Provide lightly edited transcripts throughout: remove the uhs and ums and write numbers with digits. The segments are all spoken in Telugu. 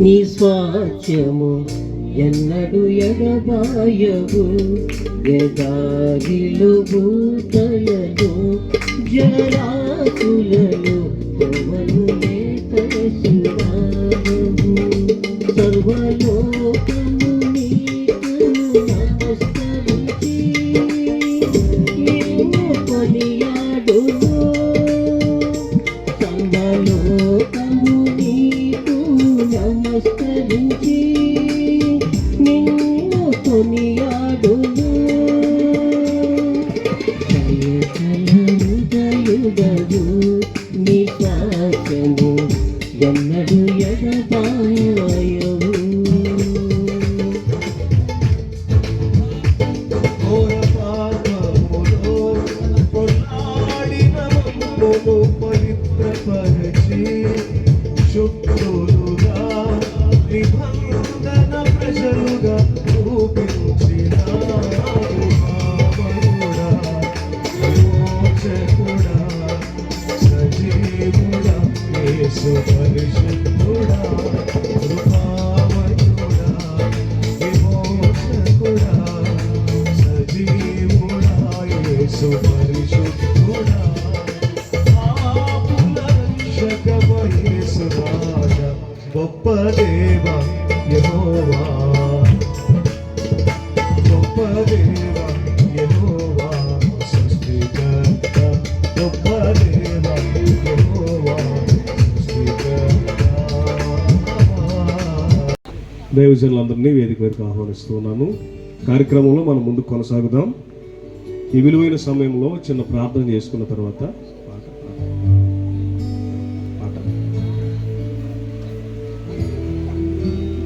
నీ స్వాస్థ్యము ఎన్నడు ఎడబాయవు. ఎదారిలు భూతలను జలరాశులను పవనులే తలసినావు. సర్వలోకము నీకు నమస్కరించి నిన్ను కొనియాడును. సర్వలోకము నీకు నమస్కరించి నిన్ను కొనియాడును. దయగలరుదయుడవు నీ స్వాస్థ్యము ఎన్నడు ఎడబాయవు. ఘోర పాపములో కొట్లాడిన మమ్మును పవిత్రపరచి శుద్ధులుగా నిబంధన ప్రజలుగా రూపించిన మహామనుడా, విమోచకుడా, సజీవుడా, యేసు పరిశుద్ధుడా, కృపామయుడా, విమోచకుడా, సజీవుడా, యేసు పరిశుద్ధుడా, పాపుల రక్షకవ యేసు రాజా, గొప్ప దేవా యెహోవా, గొప్ప దేవా యెహోవా, సృష్టికర్త, గొప్ప దేవా యెహోవా, సృష్టికర్త. దైవజనులందరినీ వేదిక వరకు ఆహ్వానిస్తున్నాను. కార్యక్రమంలో మనం ముందుకు కొనసాగుదాం. ఈ విలువైన సమయంలో చిన్న ప్రార్థన చేసుకున్న తర్వాత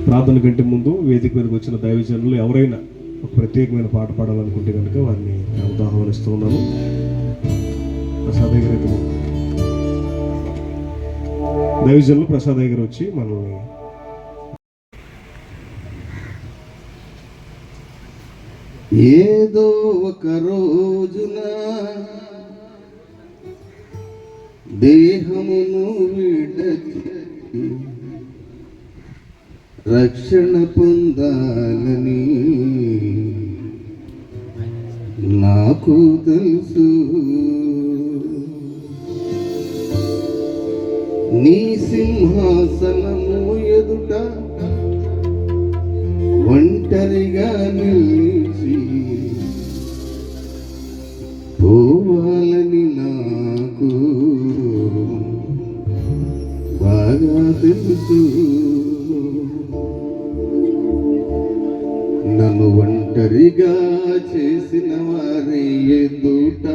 ప్రార్థన కంటే ముందు వేదిక మీదకి వచ్చిన దైవజనులు ఎవరైనా ఒక ప్రత్యేకమైన పాట పాడాలనుకుంటే కనుక వారిని ఆహ్వానిస్తున్నాను. ప్రసాద్ గారు, దైవజనులు ప్రసాద్ గారు వచ్చి మనల్ని ఏదో ఒక రోజున దేహమును విడచి రక్షణ పొందాలని నాకు తెలుసు. నీ సింహాసనము ఎదుట ఒంటరిగా నిలిచి పోవాలని నాకు బాగా తెలుసు. నన్ను ఒంటరిగా చేసిన వారి ఎదుట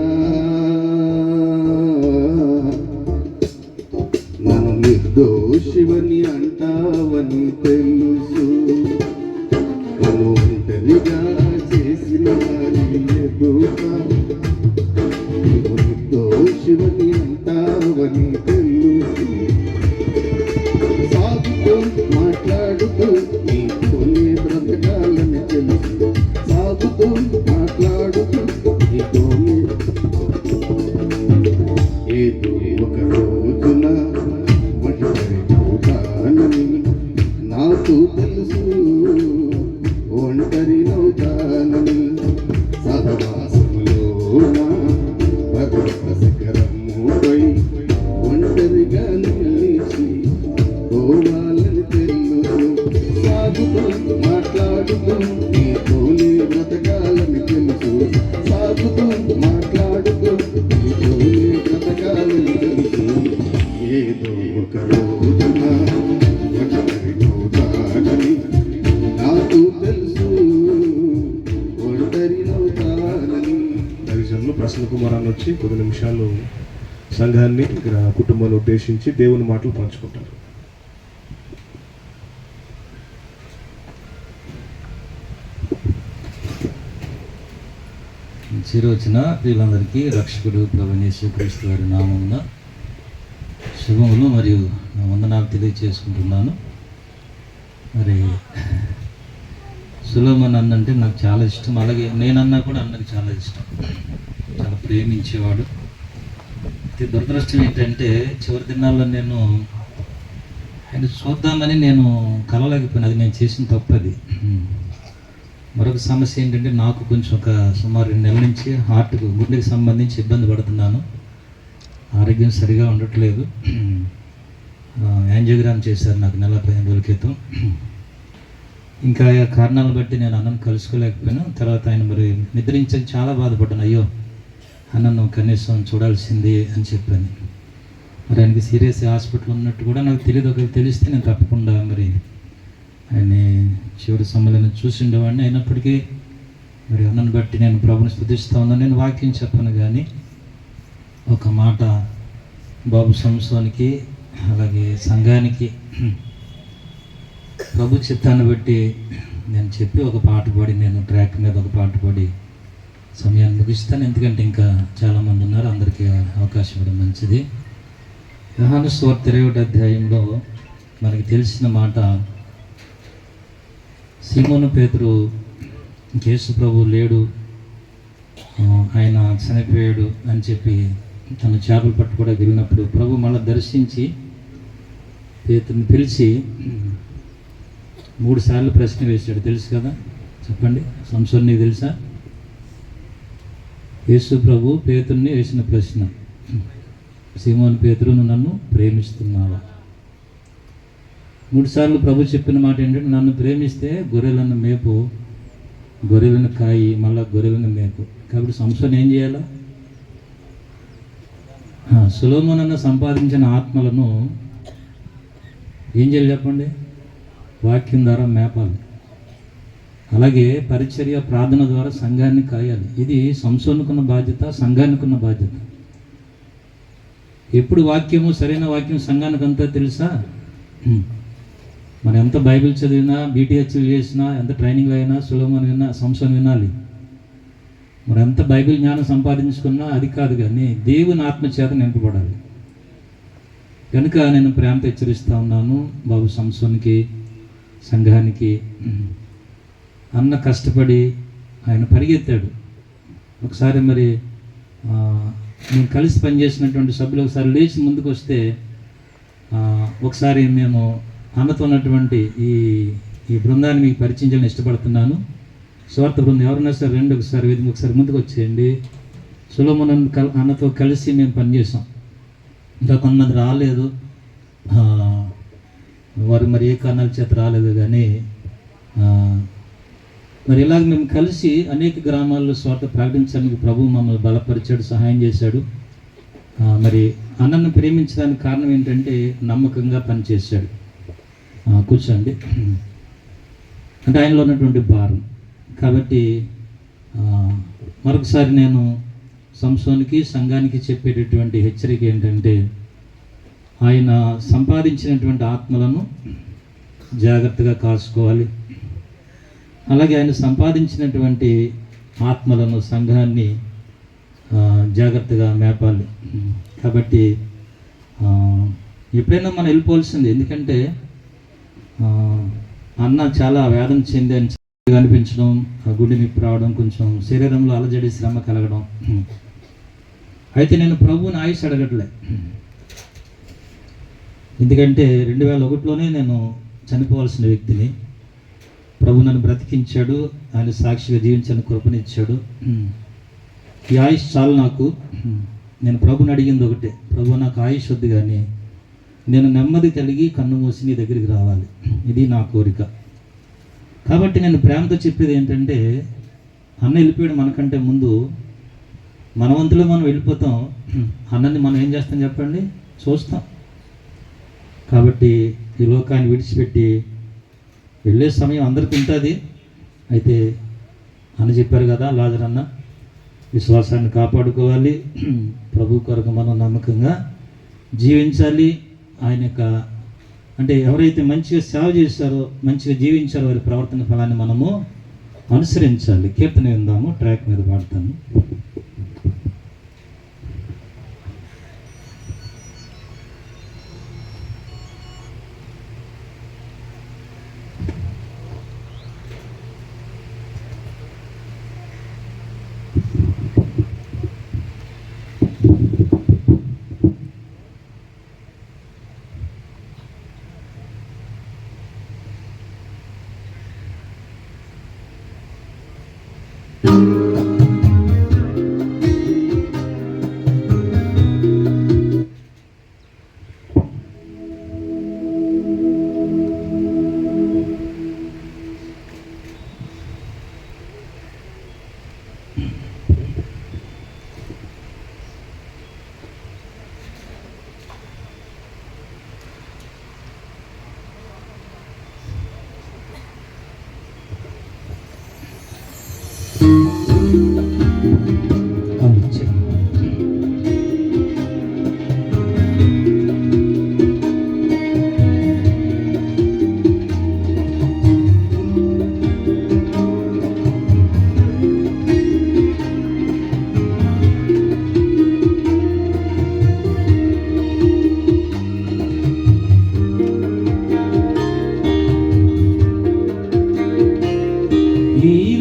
నన్ను నిర్దోషివని అంటావని తెలుసు. నన్ను ఒంటరిగా చేసిన వారి ఎదుట నన్ను నిర్దోషివని అంటావని తెలుసు. సాగుతూ మాట్లాడుతూ నీతోనే బ్రతకాలని తెలుసు. సాగుతూ మాట్లాడుతూ నీతోనే ఏదో ఒక రోజున ఒంటరి అవుతానని నాకు తెలుసు. ఒంటరి అవుతానని సహవాసములోన భద్రత శిఖరముపై ఒంటరిగా నిలిచి పోవాలని తెలుసు. సాగుతూ మాట్లాడుతూ నీతోనే బ్రతకాలని తెలుసు. సాగుతూ మాట్లాడుతూ నీతోనే బ్రతకాలని తెలుసు. ఏదో ఒక రోజున ఒంటరి అవుతానని నాకు తెలుసు. ఒంటరి అవుతానని. దైవజనులు ప్రసన్న కుమార్ అని వచ్చి కొద్ది నిమిషాలు సంఘాన్ని కుటుంబాన్ని ఉద్దేశించి దేవుని మాటలు పంచుకుంటారు. చిరోచిన ప్రియులందరికీ రక్షకుడు ప్రభువైన యేసుక్రీస్తు వారి నామమున శుభములు మరియు నా వందనాలు తెలియజేసుకుంటున్నాను. మరి సులోమన్ అన్నంటే నాకు చాలా ఇష్టం. అలాగే నేనన్నా కూడా అన్నకి చాలా ఇష్టం, చాలా ప్రేమించేవాడు. అయితే దురదృష్టం ఏంటంటే చివరి దినాల్లో నేను ఆయన చూద్దామని నేను కలవలేకపోయాను. అది నేను చేసిన తప్పు అది. మరొక సమస్య ఏంటంటే నాకు కొంచెం ఒక సుమారు 2 నెలల నుంచి గుండెకి సంబంధించి ఇబ్బంది పడుతున్నాను. ఆరోగ్యం సరిగా ఉండట్లేదు. యాంజియోగ్రామ్ చేశారు నాకు 15 రోజుల క్రితం. ఇంకా కారణాలను బట్టి నేను అన్నను కలుసుకోలేకపోయాను. తర్వాత ఆయన మరి నిద్రించని చాలా బాధపడ్డాను. అయ్యో అన్నను కనీసం చూడాల్సింది అని చెప్పాను. మరి ఆయనకి సీరియస్ హాస్పిటల్ ఉన్నట్టు కూడా నాకు తెలియదు. ఒకరికి తెలిస్తే నేను తప్పకుండా మరి ఆయన చివరి సమయంలో చూసి ఉండేవాడిని. అయినప్పటికీ మరి అన్నను బట్టి నేను ప్రభుని స్తుతిస్తూ ఉన్నాను. నేను వాక్యం చెప్పను కానీ ఒక మాట బాబు సంసోనికి అలాగే సంఘానికి ప్రభు చిత్తాన్ని బట్టి నేను చెప్పి ఒక పాట పాడి నేను ట్రాక్ మీద ఒక పాట పాడి సమయాన్ని ముగిస్తాను. ఎందుకంటే ఇంకా చాలామంది ఉన్నారు, అందరికీ అవకాశం ఇవ్వడం మంచిది. యోహాను సువార్త 21వ అధ్యాయంలో మనకి తెలిసిన మాట, సీమోను పేతురు యేసు ప్రభు లేడు, ఆయన చనిపోయాడు అని చెప్పి తన చేపలు పట్టుకోవడానికి వెళ్ళినప్పుడు ప్రభు మళ్ళీ దర్శించి పేతురుని పిలిచి 3 సార్లు ప్రశ్న వేశాడు. తెలుసు కదా, చెప్పండి. సంసోన్ నీకు తెలుసా? యేసు ప్రభు పేతురుని వేసిన ప్రశ్న, సీమోను పేతురు నువ్వు నన్ను ప్రేమిస్తున్నావా? 3 సార్లు ప్రభు చెప్పిన మాట ఏంటంటే, నన్ను ప్రేమిస్తే గొర్రెలను మేపు, గొర్రెలను కాయి, మళ్ళీ గొర్రెలను మేపు. కాబట్టి సంసోన్ ఏం చేయాలా? సొలొమోను సంపాదించిన ఆత్మలను ఏం చేయాలి చెప్పండి? వాక్యం ద్వారా మేపాలి. అలాగే పరిచర్య ప్రార్థన ద్వారా సంఘాన్ని కాయాలి. ఇది సంసోనుకున్న బాధ్యత, సంఘానికున్న బాధ్యత. ఎప్పుడు వాక్యము, సరైన వాక్యం సంఘానికి అంతా తెలుసా? మనం ఎంత బైబిల్ చదివినా, బీటీహెచ్ చేసినా, ఎంత ట్రైనింగ్ అయినా సొలొమోను విన్నా, సంసోను వినాలి. మరి ఎంత బైబిల్ జ్ఞానం సంపాదించుకున్నా అది కాదు, కానీ దేవుని ఆత్మచేత నింపబడాలి. కనుక నేను ప్రేమతో హెచ్చరిస్తూ ఉన్నాను బాబు సంసోన్కి, సంఘానికి. అన్న కష్టపడి ఆయన పరిగెత్తాడు. ఒకసారి మరి మేము కలిసి పనిచేసినటువంటి సభ్యులు ఒకసారి లేచి ముందుకు వస్తే, ఒకసారి మేము అన్నతో ఉన్నటువంటి ఈ బృందాన్ని మీకు పరిచయం చేయాలని ఇష్టపడుతున్నాను. స్వార్థ బృందం ఎవరన్నా సరే రండి, ఒకసారి ముందుకు వచ్చేయండి. సొలొమోను అన్నతో కలిసి మేము పనిచేసాం. ఇంకా కొంతమంది రాలేదు, వారు మరి ఏ కారణాల చేత రాలేదు. కానీ మరి ఇలాగ మేము కలిసి అనేక గ్రామాల్లో స్వార్థ ప్రకటించడానికి ప్రభు మమ్మల్ని బలపరిచాడు, సహాయం చేశాడు. మరి అన్నను ప్రేమించడానికి కారణం ఏంటంటే నమ్మకంగా పనిచేశాడు. కూర్చోండి. అంటే ఆయనలో ఉన్నటువంటి భారం. కాబట్టి మరొకసారి నేను సంసోనికి, సంఘానికి చెప్పేటటువంటి హెచ్చరిక ఏంటంటే, ఆయన సంపాదించినటువంటి ఆత్మలను జాగ్రత్తగా కాసుకోవాలి. అలాగే ఆయన సంపాదించినటువంటి ఆత్మలను, సంఘాన్ని జాగ్రత్తగా మేపాలి. కాబట్టి ఎప్పుడైనా మనం వెళ్ళిపోవాల్సింది. ఎందుకంటే అన్న చాలా వేదన చెంది అని అనిపించడం, గుండె నొప్పి రావడం, కొంచెం శరీరంలో అలజడి, శ్రమ కలగడం. అయితే నేను ప్రభువుని ఆయుష్ అడగట్లే. ఎందుకంటే 2001లోనే నేను చనిపోవాల్సిన వ్యక్తిని. ప్రభు నన్ను బ్రతికించాడు, ఆయన సాక్షిగా జీవించని కృపనిచ్చాడు. ఈ ఆయుష్ చాలు నాకు. నేను ప్రభుని అడిగింది ఒకటే, ప్రభు నాకు ఆయుష్ వద్దు, కానీ నేను నెమ్మది కలిగి కన్ను మూసి నీ దగ్గరికి రావాలి. ఇది నా కోరిక. కాబట్టి నేను ప్రేమతో చెప్పేది ఏంటంటే, అన్న వెళ్ళిపోయాడు మనకంటే ముందు, మన వంతులో మనం వెళ్ళిపోతాం. అన్నని మనం ఏం చేస్తాం చెప్పండి? చూస్తాం. కాబట్టి ఈ లోకాన్ని విడిచిపెట్టి వెళ్ళే సమయం అందరికీ ఉంటుంది. అయితే అన్న చెప్పారు కదా, లాజరు అన్న, విశ్వాసాన్ని కాపాడుకోవాలి, ప్రభు కొరకు మనం నమ్మకంగా జీవించాలి. ఆయన యొక్క అంటే ఎవరైతే మంచిగా సేవ చేశారో, మంచిగా జీవించారో వారి ప్రవర్తన ఫలాన్ని మనము అనుసరించాలి. కీర్తన విందాము, ట్రాక్ మీద పాడతాను. ఈ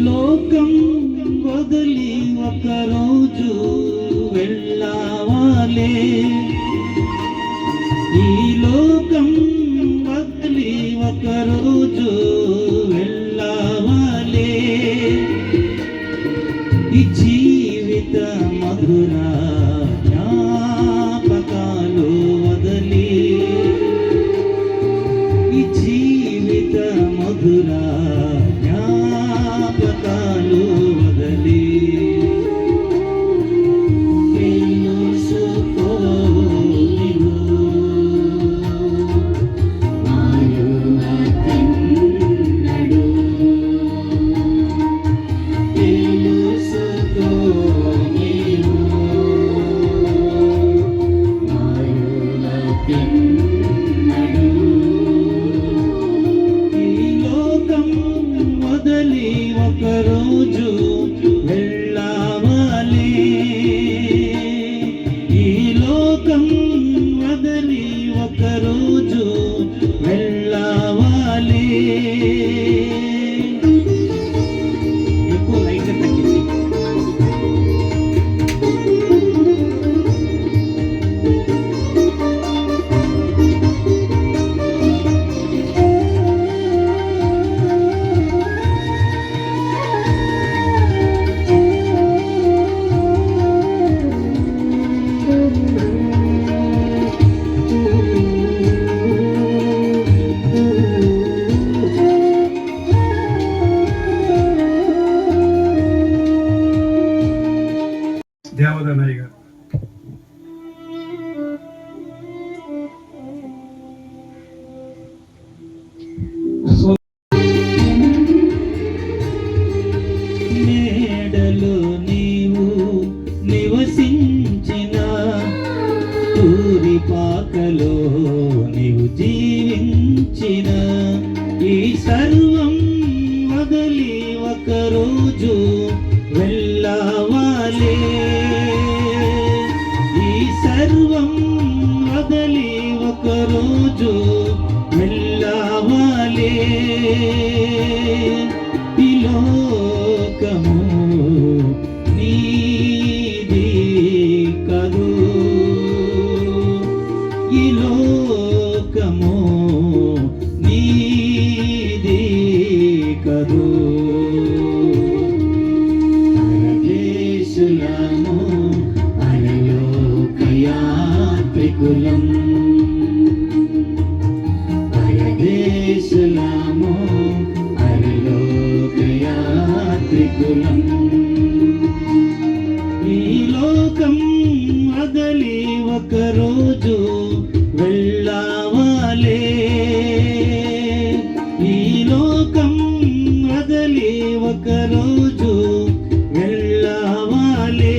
లోకం వదిలి ఒకరోజు వెళ్ళావాలే, ఈ లోకం వదిలి ఒకరోజు వెళ్ళావాలే, ఈ జీవిత మధుర జ్ఞాపకాలు వదిలి, ఈ జీవిత మధుర జ్ఞాపకాలు వదలి తెలుసుకో నీవు మాయునకెన్నడు, తెలుసుకో నీవు మాయునకెన్నడు. ఈ లోకం వదలి ఒకరోజు వెళ్ళావాలే, ఈ లోకం వదలి ఒకరోజు వెళ్ళావాలే. ఎక్కువ లైట్ తగ్గించి దేవదనయ్య గారు. మేడలో నీవు నివసించిన, తూరిపాకలో నీవు జీవించిన, ఈ సర్వం వదలి ఒకరోజు వెళ్ళావాలే, ఈ సర్వం వదలి ఒకరోజు వెళ్ళావాలే. ఈ లోకము నీది కదు, ఈ లోకము నీది కదు. పరదేశులము పరలోకయాత్రికులం, పరదేశులము పరలోకయాత్రికులం. ఈ లోకం వదలి ఒకరోజు వెళ్ళావాలే, ఈ లోకం వదలి ఒకరోజు వెళ్ళావాలే.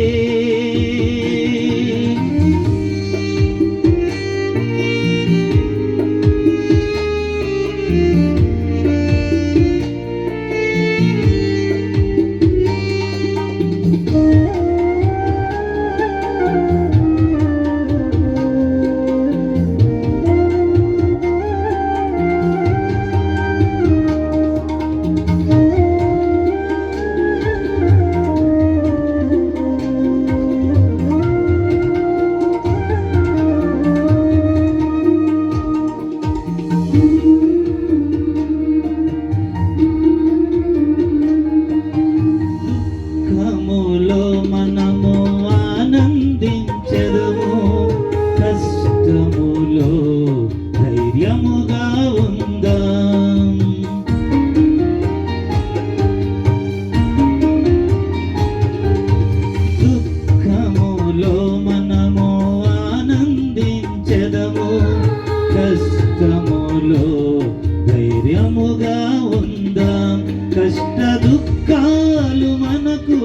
కష్ట దుఃఖాలు మనకు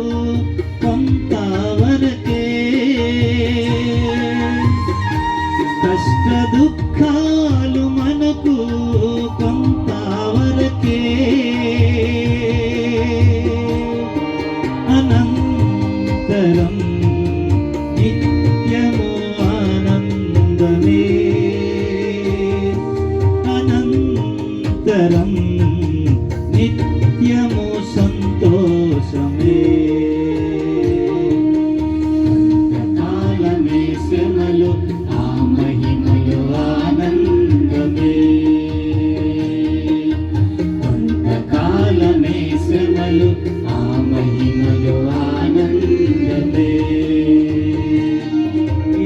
కొంతవరకే, కష్ట దుఃఖాలు మనకు కొంతవరకే, అనంతరం నిత్యము ఆనందమే, అనంతరం నిత్యము సంతోషమే. కొంతకాలమే శ్రమలు, ఆ మహిమలు ఆనందమే, కొంతకాలమే శ్రమలు, ఆ మహిమలు ఆనందమే.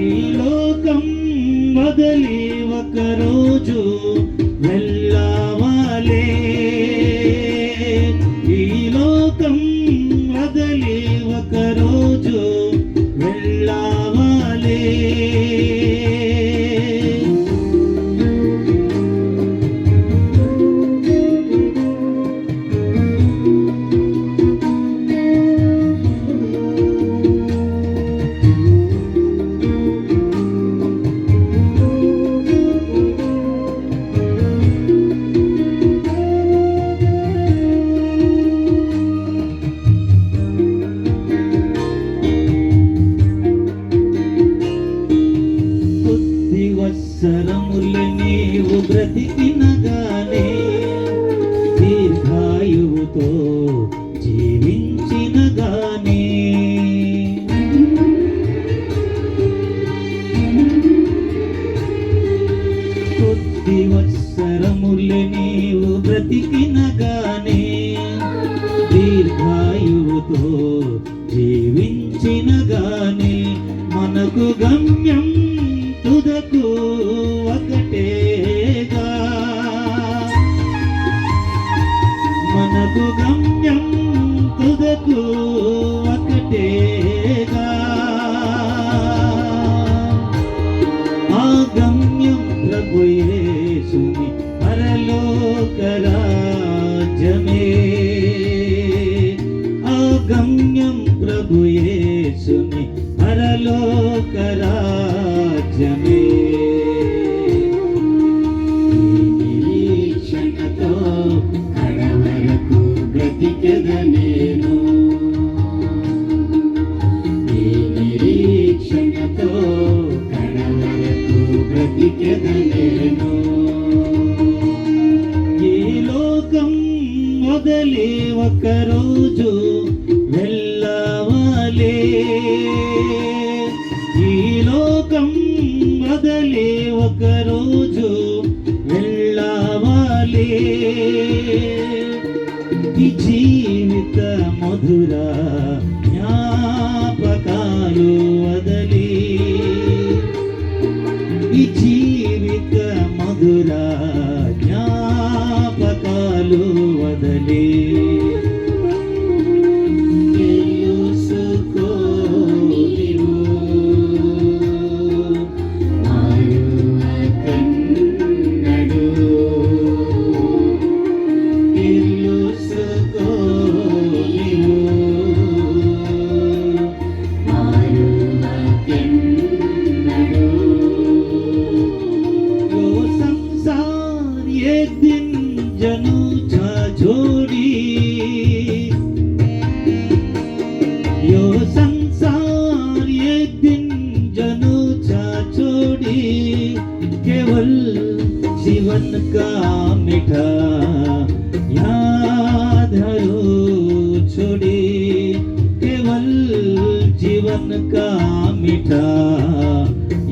ఈ లోకం వదిలి ఒకరోజు వెళ్ళావాలే, ఈ లోకం వదిలి ఒకరోజు వెళ్ళావాలే. సంవత్సరములు నీవు బ్రతికినగానే, దీర్ఘాయువుతో జీవించినగానే, కొద్ది వత్సరములు నీవు బ్రతికినగానే, దీర్ఘాయువుతో జీవించినగానే, మనకు గమ్యం తుదకు ఒకటేగా, మనకు గమ్యం తుదకు ఒకటేగా, ఆ గమ్యం ప్రభు యేసుని పరలోక రాజ్యమే, ఆ గమ్యం ప్రభు యేసుని పరలోక రాజ్యమే. నిరీక్షణతో కడవరకు బ్రతికెద నేను, ఈ నిరీక్షణతో కడవరకు బ్రతికెద నేను. ఈ లోకం వదిలి ఒకరోజు వెళ్ళావాలే, ఈ లోకం వదిలి ఒకరోజు వెళ్ళావాలే. ఈ జీవిత మధుర జ్ఞాపకాలు వదలి, ఈ జీవిత మధుర జ్ఞాపకాలు వదలి, केवल जीवन का मीठा याद हरो छोड़ी, केवल जीवन का मीठा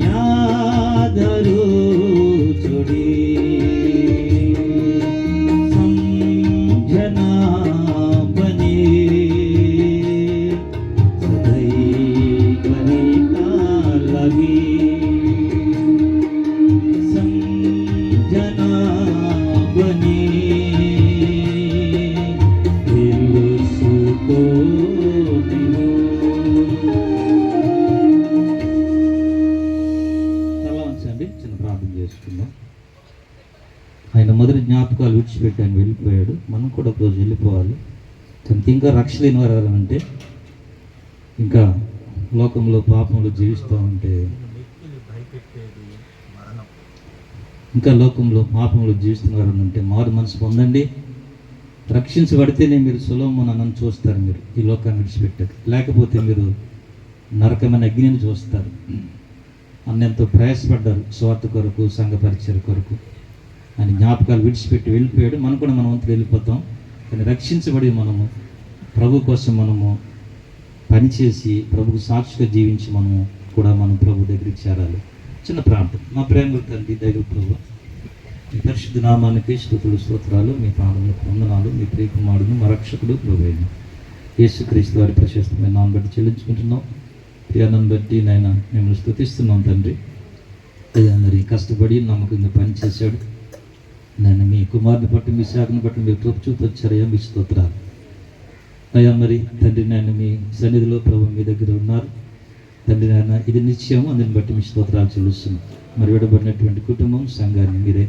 याद हरो छोड़ी. समझना बने सदैव का लगी, समझना बने తెలుసుకో నీవు. తల వంచండి, చిన్న ప్రార్థన చేసుకుందాం. ఆయన మొదటి జ్ఞాపకాలు విడిచిపెట్టి ఆయన వెళ్ళిపోయాడు, మనం కూడా ఒకరోజు వెళ్ళిపోవాలి. కనుక ఇంకా రక్షణ లేని వారు ఎవరంటే ఇంకా లోకంలో పాపంలో జీవిస్తూ ఉంటే, ఇంకా లోకంలో పాపంలో జీవిస్తున్నారు అంటే మారు మనసు పొందండి. రక్షించబడితేనే మీరు సొలొమోను అన్నను చూస్తారు, మీరు ఈ లోకాన్ని విడిచిపెట్టారు. లేకపోతే మీరు నరకమైన అగ్నిని చూస్తారు. అన్నెంతో ప్రయాసపడ్డారు స్వార్థ కొరకు, సంఘ పరిచయ కొరకు. ఆయన జ్ఞాపకాలు విడిచిపెట్టి వెళ్ళిపోయాడు. మనం కూడా మన వంతులు వెళ్ళిపోతాం. కానీ రక్షించబడి మనము ప్రభు కోసం మనము పనిచేసి ప్రభుకు సాక్షిగా జీవించి మనము కూడా మనం ప్రభు దగ్గరికి చేరాలి. చిన్న ప్రాంతం. మా ప్రేమ తండ్రి దైవ ప్రభు, మీ పరిశుద్ధ నామానికి స్తుతులు స్తోత్రాలు, మీ పాదములకు వందనాలు. మీ ప్రియకుమారుడు మా రక్షకుడు ప్రభువైన యేసుక్రీస్తు వారి ప్రశస్తమైన నామం బట్టి చెల్లించుకుంటున్నాం. ప్రియాన్ని బట్టి నాయన మిమ్మల్ని స్తుతిస్తున్నాం తండ్రి. అయ్యా మరి కష్టపడి నమ్మకంగా పనిచేశాడు నాయన. మీ కుమారుని బట్టి, మీ శాఖను బట్టి మీరు కృప చూపొచ్చారయ్యా, మీ స్తోత్రాలు అయ్యా. మరి తండ్రి నాయన మీ సన్నిధిలో ప్రభు మీ దగ్గర ఉన్నారు తండ్రి నాయన. ఇది నిశ్చయము, అందుని బట్టి మీ స్తోత్రాలు చెల్లిస్తున్నాం. మరి విడబడినటువంటి కుటుంబం, సంఘాన్ని మీరే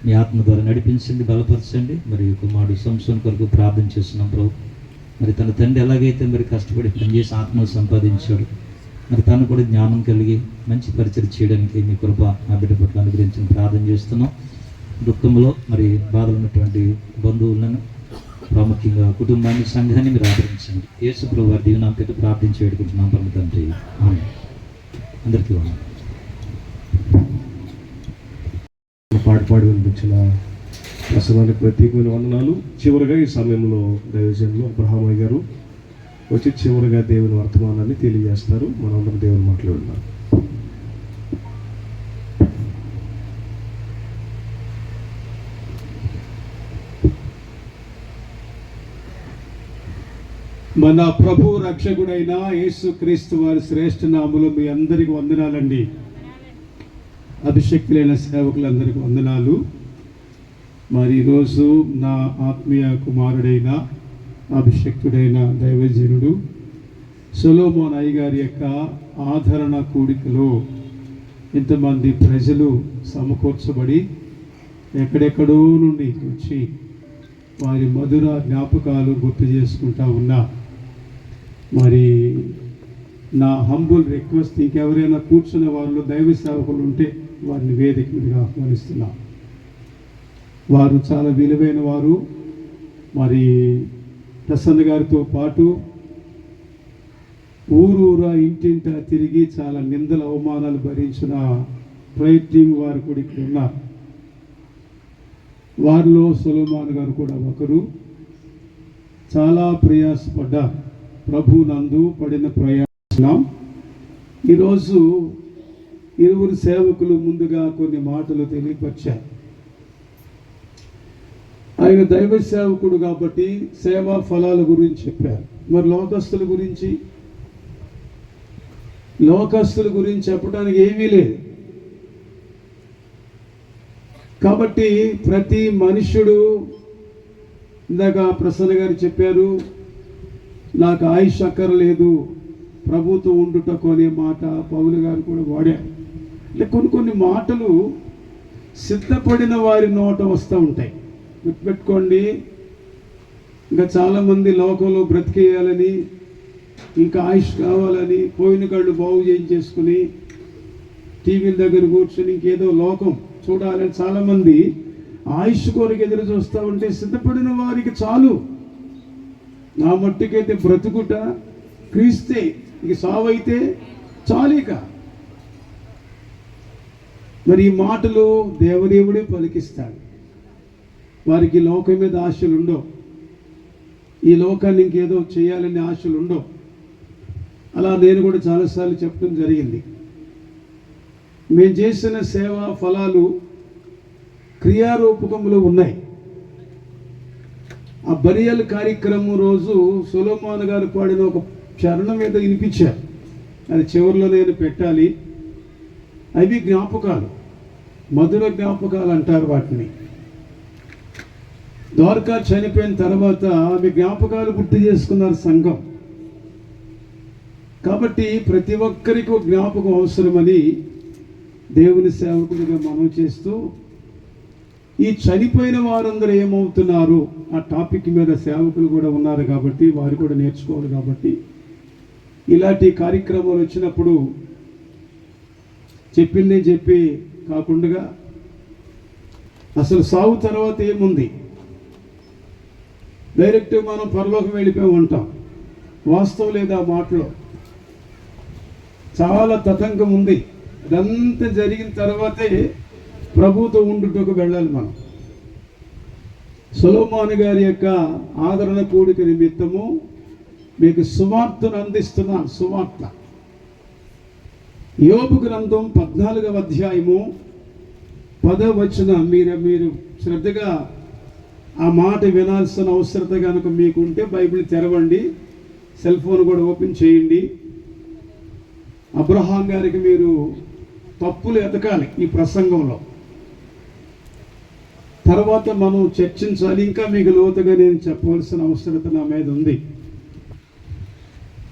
మీ ఆత్మ ద్వారా నడిపించండి, బలపరచండి. మరి కుమారుడు సంసోను కొరకు ప్రార్థన చేస్తున్నాం ప్రభు. మరి తన తండ్రి ఎలాగైతే మరి కష్టపడి పనిచేసి ఆత్మలు సంపాదించాడు, మరి తను కూడా జ్ఞానం కలిగి మంచి పరిచయం చేయడానికి మీ కృప ఆ బిడ్డ పట్ల అనుగ్రహించిన ప్రార్థన చేస్తున్నాం. దుఃఖంలో మరి బాధలు ఉన్నటువంటి బంధువులను, ప్రాముఖ్యంగా కుటుంబాన్ని, సంఘాన్ని మీరు ఆదరించండి. యేసు ప్రభు వారి దీవెన పెట్టి ప్రార్థించి వేడుకుంటున్నాం పరమ తండ్రి. ఆమేన్. అందరికీ వందనాలు. పాడి వినిపించిన ప్రసంగానికి ప్రత్యేకమైన వందనాలు. చివరిగా ఈ సమయంలో దైవజనులు అబ్రహామయ్య గారు వచ్చి చివరిగా దేవుని వర్తమానాన్ని తెలియజేస్తారు. మనందరం దేవుని మాట్లాడుతున్నారు. మన ప్రభు రక్షకుడైన యేసుక్రీస్తు వారి శ్రేష్ఠ నామములో మీ అందరికి వందనాలండి. అభిషక్తులైన సేవకులందరికీ వందనాలు. మరి ఈరోజు నా ఆత్మీయ కుమారుడైన అభిషక్తుడైన దైవజనుడు సొలొమోను అయ్య గారి యొక్క ఆదరణ కూడికలో ఇంతమంది ప్రజలు సమకూర్చబడి ఎక్కడెక్కడో నుండి వచ్చి వారి మధుర జ్ఞాపకాలు గుర్తు చేసుకుంటా ఉన్నా. మరి నా హంబుల్ రిక్వెస్ట్, ఇంకెవరైనా కూర్చున్న వాళ్ళు దైవ సేవకులు ఉంటే వారిని వేదిక మీదుగా ఆహ్వానిస్తున్నా. వారు చాలా విలువైన వారు. మరి ప్రసన్న గారితో పాటు ఊరూరా ఇంటింటా తిరిగి చాలా నిందల అవమానాలు భరించిన ప్రైట్ టీం వారు కూడా ఇక్కడ ఉన్నారు. వారిలో సొలొమోను గారు కూడా ఒకరు. చాలా ప్రయాసపడ్డారు. ప్రభు నందు పడిన ప్రయాసం. ఈరోజు ఇరువురు సేవకులు ముందుగా కొన్ని మాటలు తెలియపరిచారు. ఆయన దైవ సేవకుడు కాబట్టి సేవా ఫలాల గురించి చెప్పారు. మరి లోకస్తుల గురించి చెప్పడానికి ఏమీ లేదు. కాబట్టి ప్రతి మనుష్యుడు, ఇందాక ప్రసన్న గారు చెప్పారు, నాకు ఆయుష్ అక్కర్లేదు, ప్రభుతో ఉండుటకు అనే మాట పౌలు గారు కూడా వాడారు. అంటే కొన్ని మాటలు సిద్ధపడిన వారి నోట వస్తూ ఉంటాయి. గుర్తుపెట్టుకోండి. ఇంకా చాలామంది లోకంలో బ్రతికేయాలని, ఇంకా ఆయుష్ కావాలని, పోయిన కళ్ళు బాగు చేయించేసుకుని టీవీల దగ్గర కూర్చొని ఇంకేదో లోకం చూడాలని చాలామంది ఆయుష్ కోరిక ఎదురు చూస్తూ ఉంటే, సిద్ధపడిన వారికి చాలు, నా మట్టుకైతే బ్రతుకుట క్రీస్తే, ఇక సావైతే చాలిక. మరి ఈ మాటలు దేవదేవుడే పలికిస్తాడు. వారికి లోకం మీద ఆశలు ఉండవు, ఈ లోకాన్ని ఇంకేదో చేయాలనే ఆశలు ఉండవు. అలా నేను కూడా చాలాసార్లు చెప్పడం జరిగింది. మేము చేసిన సేవా ఫలాలు క్రియారూపకంలో ఉన్నాయి. ఆ బరియల్ కార్యక్రమం రోజు సొలొమోను గారు పాడిన ఒక చరణం ఏదో వినిపించారు. అది చివరిలో నేను పెట్టాలి. అవి జ్ఞాపకాలు, మధుర జ్ఞాపకాలు అంటారు వాటిని. ద్వారకా చనిపోయిన తర్వాత ఆమె జ్ఞాపకాలు గుర్తు చేసుకున్నారు సంఘం. కాబట్టి ప్రతి ఒక్కరికి ఒక జ్ఞాపకం అవసరమని దేవుని సేవకుడిగా మనం చేస్తూ ఈ చనిపోయిన వారందరూ ఏమవుతున్నారు ఆ టాపిక్ మీద సేవకులు కూడా ఉన్నారు కాబట్టి వారు కూడా నేర్చుకోవాలి కాబట్టి ఇలాంటి కార్యక్రమాలు వచ్చినప్పుడు చెప్పిందే చెప్పి కాకుండా అసలు సావు తర్వాత ఏముంది, డైరెక్ట్ మనం పరలోకం వెళ్ళిపోయి ఉంటాం. వాస్తవం లేదా మాటలో చాలా తతంకం ఉంది. ఇదంతా జరిగిన తర్వాతే ప్రభుతో ఉండుటకు వెళ్ళాలి మనం. సొలొమోను గారి యొక్క ఆదరణ కూడిక నిమిత్తము మీకు సువార్తను అందిస్తున్నాను. సువార్త యోబు గ్రంథం 14వ అధ్యాయము 10వ వచనం. మీరు శ్రద్ధగా ఆ మాట వినాల్సిన అవసరత కనుక మీకుంటే బైబిల్ తెరవండి, సెల్ ఫోన్ కూడా ఓపెన్ చేయండి. అబ్రహాం గారికి మీరు తప్పులు ఎతకాలి ఈ ప్రసంగంలో, తర్వాత మనం చర్చించాలి. ఇంకా మీకు లోతుగా నేను చెప్పవలసిన అవసరత నా మీద ఉంది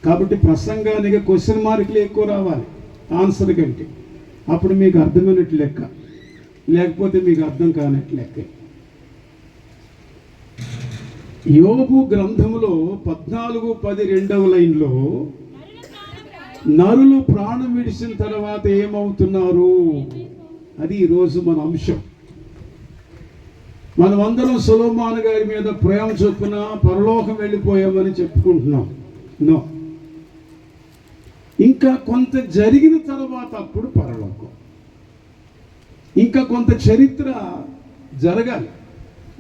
కాబట్టి ప్రసంగానికి క్వశ్చన్ మార్కులు ఎక్కువ రావాలి ఆన్సర్ కంటే, అప్పుడు మీకు అర్థమైనట్లు లెక్క, లేకపోతే మీకు అర్థం కానట్లు లెక్క. యోబు గ్రంథములో 14:12 లైన్లో నరులు ప్రాణం విడిచిన తర్వాత ఏమవుతున్నారు, అది ఈరోజు మన అంశం. మనమందరం సొలొమోను గారి మీద ప్రేమ చొప్పున పరలోకం వెళ్ళిపోయామని చెప్పుకుంటున్నాం. నో, ఇంకా కొంత జరిగిన తర్వాత అప్పుడు పరలోకం, ఇంకా కొంత చరిత్ర జరగాలి.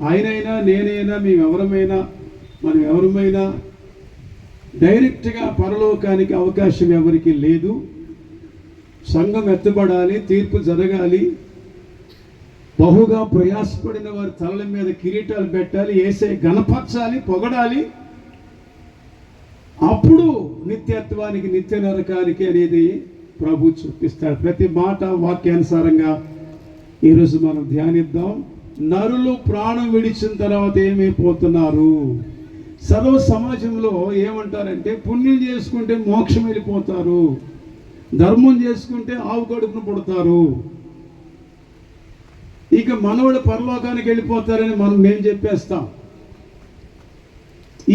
ఆయనైనా నేనైనా మనం ఎవరమైనా డైరెక్ట్గా పరలోకానికి అవకాశం ఎవరికి లేదు. సంఘం ఎత్తబడాలి, తీర్పు జరగాలి, బహుగా ప్రయాసపడిన వారి తలల మీద కిరీటాలు పెట్టాలి, యేసయ్య గణపరచాలి, పొగడాలి. అప్పుడు నిత్యత్వానికి నిత్య నరకానికి అనేది ప్రభు చూపిస్తాడు. ప్రతి మాట వాక్యానుసారంగా ఈరోజు మనం ధ్యానిద్దాం. నరులు ప్రాణం విడిచిన తర్వాత ఏమైపోతున్నారు? సర్వ సమాజంలో ఏమంటారంటే పుణ్యం చేసుకుంటే మోక్షం వెళ్ళిపోతారు, ధర్మం చేసుకుంటే ఆవు కడుపును పుడతారు, ఇక మనవడు పరలోకానికి వెళ్ళిపోతారని మేము చెప్పేస్తాం.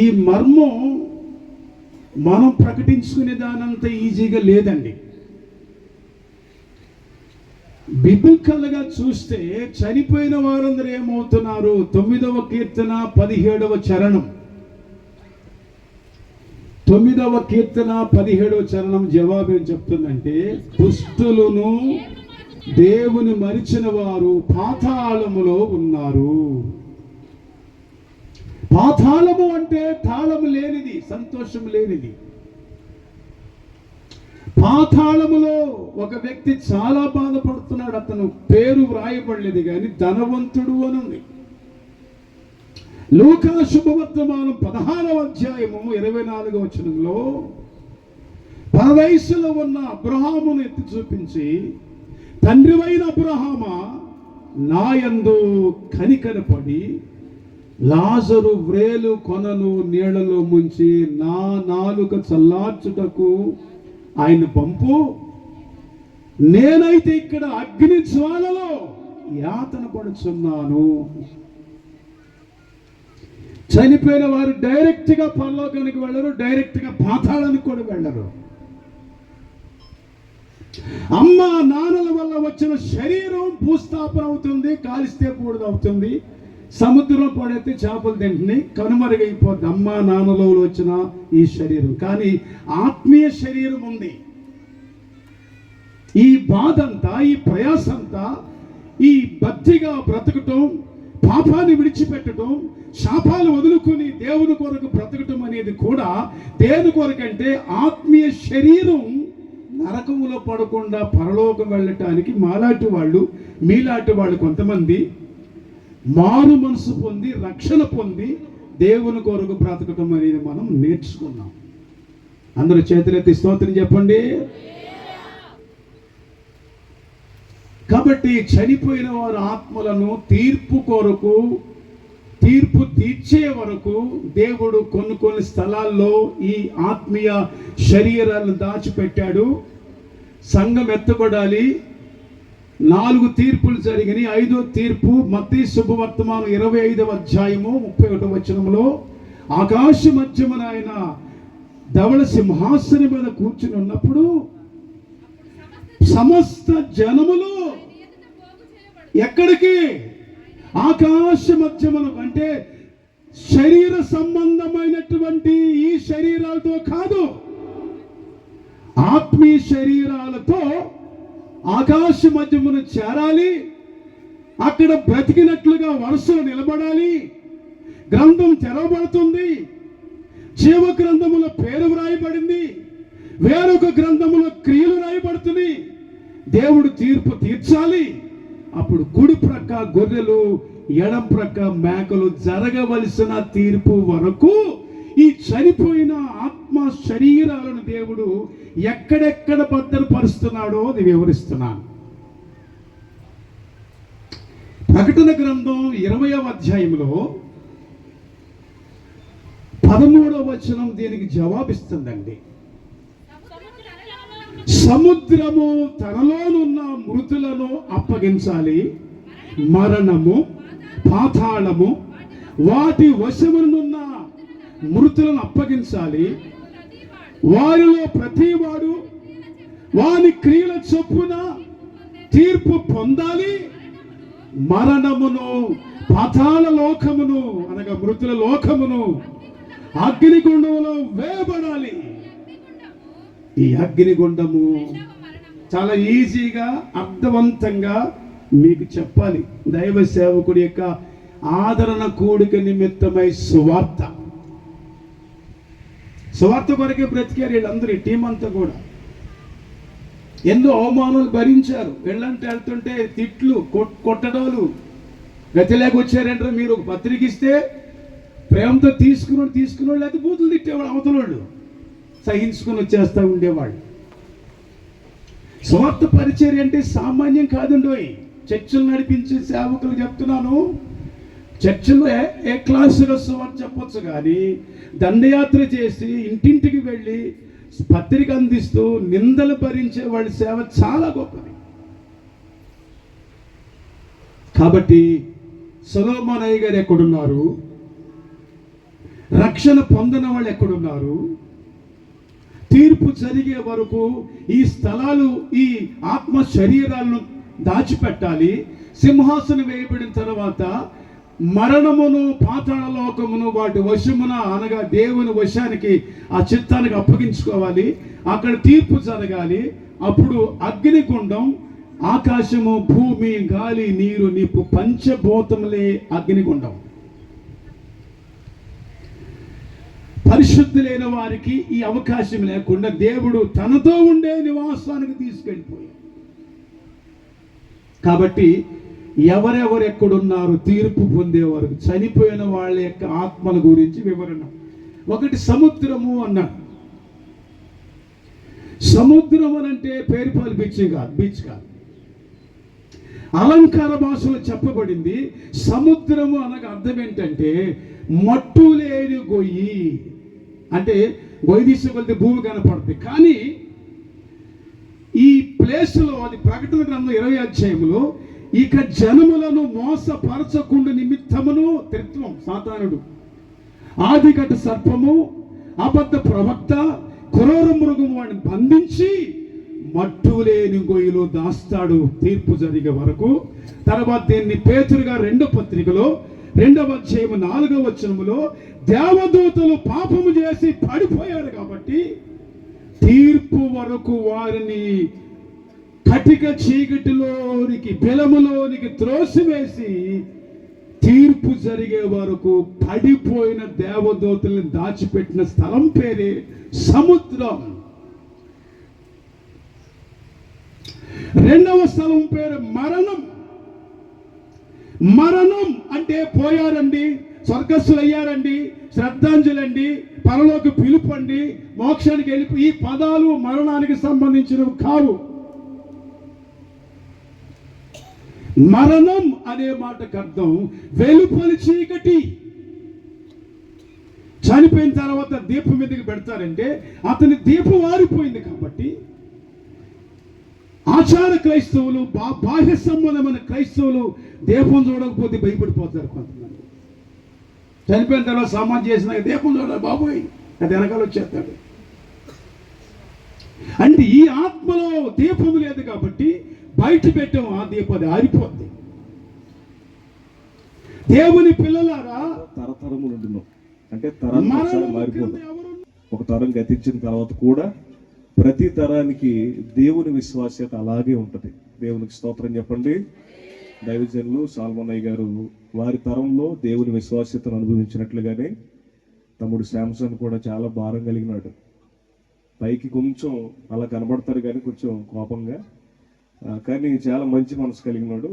ఈ మర్మం మనం ప్రకటించుకునే దానంత ఈజీగా లేదండి. బిబిలికల్గా చూస్తే చనిపోయిన వారందరూ ఏమవుతున్నారు? 9వ కీర్తన 17వ చరణం. 9వ కీర్తన 17వ చరణం జవాబు ఏం చెప్తుందంటే, దుష్టులను దేవుని మరిచిన వారు పాతాళములో ఉన్నారు. పాతాళము అంటే తాళము లేనిది, సంతోషం లేనిది. పాతాళములో ఒక వ్యక్తి చాలా బాధపడుతున్నాడు. అతను పేరు వ్రాయబడలేదు కానీ ధనవంతుడు అని ఉంది. లూకా శుభవర్తమానం 16వ అధ్యాయము 24వ వచనంలో పరదేశంలో ఉన్న అబ్రహామును ఎత్తి చూపించి, తండ్రివైన అబ్రహామా, నా యందు కనికరపడి లాజరు వ్రేలు కొనను నీళ్లలో ముంచి నా నాలుక చల్లార్చుటకు ఆయన పంపు. నేనైతే ఇక్కడ అగ్ని జ్వాలలో యాతన పడుచున్నాను. చనిపోయిన వారు డైరెక్ట్గా పరలోకానికి వెళ్ళరు, డైరెక్ట్గా పాతాళానికి కూడా వెళ్ళరు. అమ్మ నాన్నల వల్ల వచ్చిన శరీరం భూస్థాపన అవుతుంది, కాలిస్తే బూడిదవుతుంది, సముద్రంలో పడితే చేపలు తింటుంది, కనుమరుగైపోద్ది అమ్మ నాన్నలో వచ్చిన ఈ శరీరం. కానీ ఆత్మీయ శరీరం ఉంది. ఈ బాధ అంతా, ఈ ప్రయాసంతా, ఈ బద్దిగా బ్రతకటం, పాపాన్ని విడిచిపెట్టడం, శాపాలు వదులుకొని దేవుని కొరకు బ్రతకటం అనేది కూడా దేని కొరకంటే ఆత్మీయ శరీరం నరకములో పడకుండా పరలోకం వెళ్ళటానికి మాలాంటి వాళ్ళు, మీలాంటి వాళ్ళు కొంతమంది మారు మనసు పొంది రక్షణ పొంది దేవుని కొరకు బ్రతకటం అనేది మనం నేర్చుకున్నాం. అందరూ చేతులెత్తి స్తోత్రం చెప్పండి. కాబట్టి చనిపోయిన వారి ఆత్మలను తీర్పు కొరకు, తీర్పు తీర్చే వరకు దేవుడు కొన్ని స్థలాల్లో ఈ ఆత్మీయ శరీరాలను దాచిపెట్టాడు. సంఘం ఎత్తబడాలి, 4 తీర్పులు జరిగినాయి. 5వ తీర్పు మత్తయి శుభవర్తమానం 25వ అధ్యాయము 31వ వచనంలో, ఆకాశ మధ్యమున ఆయన ధవళ సింహాసనం మీద కూర్చుని ఉన్నప్పుడు సమస్త జనములు ఎక్కడికి? ఆకాశ మధ్యమున, అంటే శరీర సంబంధమైనటువంటి ఈ శరీరాలతో కాదు, ఆత్మీయ శరీరాలతో ఆకాశ మధ్యమున చేరాలి. అక్కడ బ్రతికినట్లుగా వరుసలో నిలబడాలి. గ్రంథం తెరవబడుతుంది. జీవ గ్రంథములో పేరు వ్రాయబడింది, వేరొక గ్రంథములో క్రియలు రాయబడుతుంది. దేవుడు తీర్పు తీర్చాలి. అప్పుడు కుడి ప్రక్క గొర్రెలు, ఎడం ప్రక్క మేకలు. జరగవలసిన తీర్పు వరకు ఈ చనిపోయిన ఆత్మ శరీరాలను దేవుడు ఎక్కడెక్కడ భద్రపరుస్తున్నాడో అది వివరిస్తున్నాను. ప్రకటన గ్రంథం 20వ అధ్యాయంలో 13వ వచనం దీనికి జవాబిస్తుందండి. సముద్రము తనలోనున్న మృతులను అప్పగించాలి, మరణము, పాతాళము వాటి వశమునున్న మృతులను అప్పగించాలి. వారిలో ప్రతివాడు వాని క్రియల చొప్పున తీర్పు పొందాలి. మరణమును, పాతాళ లోకమును అనగా మృతుల లోకమును అగ్నిగుండములో వేయబడాలి. ఈ అగ్నిగుండము చాలా ఈజీగా, అర్థవంతంగా మీకు చెప్పాలి. దైవ సేవకుడి యొక్క ఆదరణ కూడిక నిమిత్తమై సువార్త కొరకే బ్రతికారు వీళ్ళందరూ, ఈ టీం అంతా కూడా. ఎన్నో అవమానాలు భరించారు. వెళ్ళంటే వెళ్తుంటే తిట్లు, కొట్టడాలు. గతి లేక వచ్చారంటారు. మీరు ఒక పత్రిక ఇస్తే ప్రేమతో తీసుకున్నాడు లేకపోతే బూతులు తిట్టేవాడు. అవతలోళ్ళు సహించుకుని వచ్చేస్తూ ఉండేవాళ్ళు. స్వార్థ పరిచర్య అంటే సామాన్యం కాదండి. చర్చలు నడిపించే సేవకులు చెప్తున్నాను. చర్చలో ఏ క్లాసులో సువార్త చెప్పొచ్చు, కానీ దండయాత్ర చేసి ఇంటింటికి వెళ్ళి పత్రిక అందిస్తూ నిందలు భరించే వాళ్ళ సేవ చాలా గొప్పది. కాబట్టి సొలొమోనయ్య గారు ఎక్కడున్నారు? రక్షణ పొందిన వాళ్ళు ఎక్కడున్నారు? తీర్పు జరిగే వరకు ఈ స్థలాలు, ఈ ఆత్మ శరీరాలను దాచిపెట్టాలి. సింహాసనం వేయబడిన తర్వాత మరణమును, పాతాళ లోకమును వాటి వశమున అనగా దేవుని వశానికి, ఆ చిత్తానికి అప్పగించుకోవాలి. అక్కడ తీర్పు జరగాలి. అప్పుడు అగ్నిగుండం, ఆకాశము, భూమి, గాలి, నీరు, నిప్పు, పంచభూతములే అగ్నిగుండం. పరిశుద్ధులైన వారికి ఈ అవకాశం లేకుండా దేవుడు తనతో ఉండే నివాసానికి తీసుకెళ్ళిపోయాడు. కాబట్టి ఎవరెవరు ఎక్కడున్నారు తీర్పు పొందేవారు? చనిపోయిన వాళ్ళ యొక్క ఆత్మల గురించి వివరణ. ఒకటి సముద్రము అన్నాడు. సముద్రం అంటే పేరుపాలు బీచ్ కాదు. అలంకార భాషలో చెప్పబడింది. సముద్రము అనగా అర్థం ఏంటంటే మట్టు లేని గొయ్యి. అంటే గొయ్యి తీసుకెళ్తే భూమి కనపడుతుంది. కానీ ఈ ప్లేస్లో, అది ప్రకటన గ్రంథం 20వ అధ్యాయంలో, ఇక జనములను మోసపరచకుండా నిమిత్తమును త్రిత్వం, సాతానుడు, ఆదికట సర్పము, అబద్ధ ప్రవక్త, క్రూర మృగము వాడిని బంధించి మట్టు లేని గొయ్యిలో దాస్తాడు తీర్పు జరిగే వరకు. తర్వాత దీన్ని పేతురుగా 2వ పత్రికలో 2వ అధ్యాయం 4వ వచనములో, దేవదూతలు పాపము చేసి పడిపోయారు కాబట్టి తీర్పు వరకు వారిని కటిక చీకటిలోనికి, బిలములోనికి త్రోసివేసి తీర్పు జరిగే వరకు పడిపోయిన దేవదూతల్ని దాచిపెట్టిన స్థలం పేరే సముద్రం. 2వ స్థలం పేరు మరణం. మరణం అంటే పోయారండి, స్వర్గస్థులు అయ్యారండి, శ్రద్ధాంజలండి, పరలోక పిలుపండి, మోక్షానికి వెళ్ళి, ఈ పదాలు మరణానికి సంబంధించినవి కావు. మరణం అనే మాటకు అర్థం వెలుపలి చీకటి. చనిపోయిన తర్వాత దీపం మీదకి పెడతారంటే అతని దీపం ఆరిపోయింది కాబట్టి ఆచార క్రైస్తవులు, బాహ్య సంబంధమైన క్రైస్తవులు దీపం చూడకపోతే భయపడిపోతారు. కొంతమంది చనిపోయిన తర్వాత సమాధి చేసిన దీపం చూడాలి బాబోయ్, అది వెనకాల వచ్చేస్తాడు. అంటే ఈ ఆత్మలో దీపం లేదు కాబట్టి బయట పెట్టాం, ఆ దీపం అది ఆరిపోద్ది. దేవుని పిల్లలారా, తరతరములు ఉంటున్నాం అంటే తరం మారిపోదు. ఒక తరం గతించిన తర్వాత కూడా ప్రతి తరానికి దేవుని విశ్వాస్యత అలాగే ఉంటుంది. దేవునికి స్తోత్రం చెప్పండి. దైవజనులు సాల్మన్నయ్య గారు వారి తరంలో దేవుని విశ్వాస్యతను అనుభవించినట్లుగానే తమ్ముడు శాంసన్ కూడా చాలా భారం కలిగినాడు. పైకి కొంచెం అలా కనబడతారు కానీ కొంచెం కోపంగా, కానీ చాలా మంచి మనసు కలిగినాడు,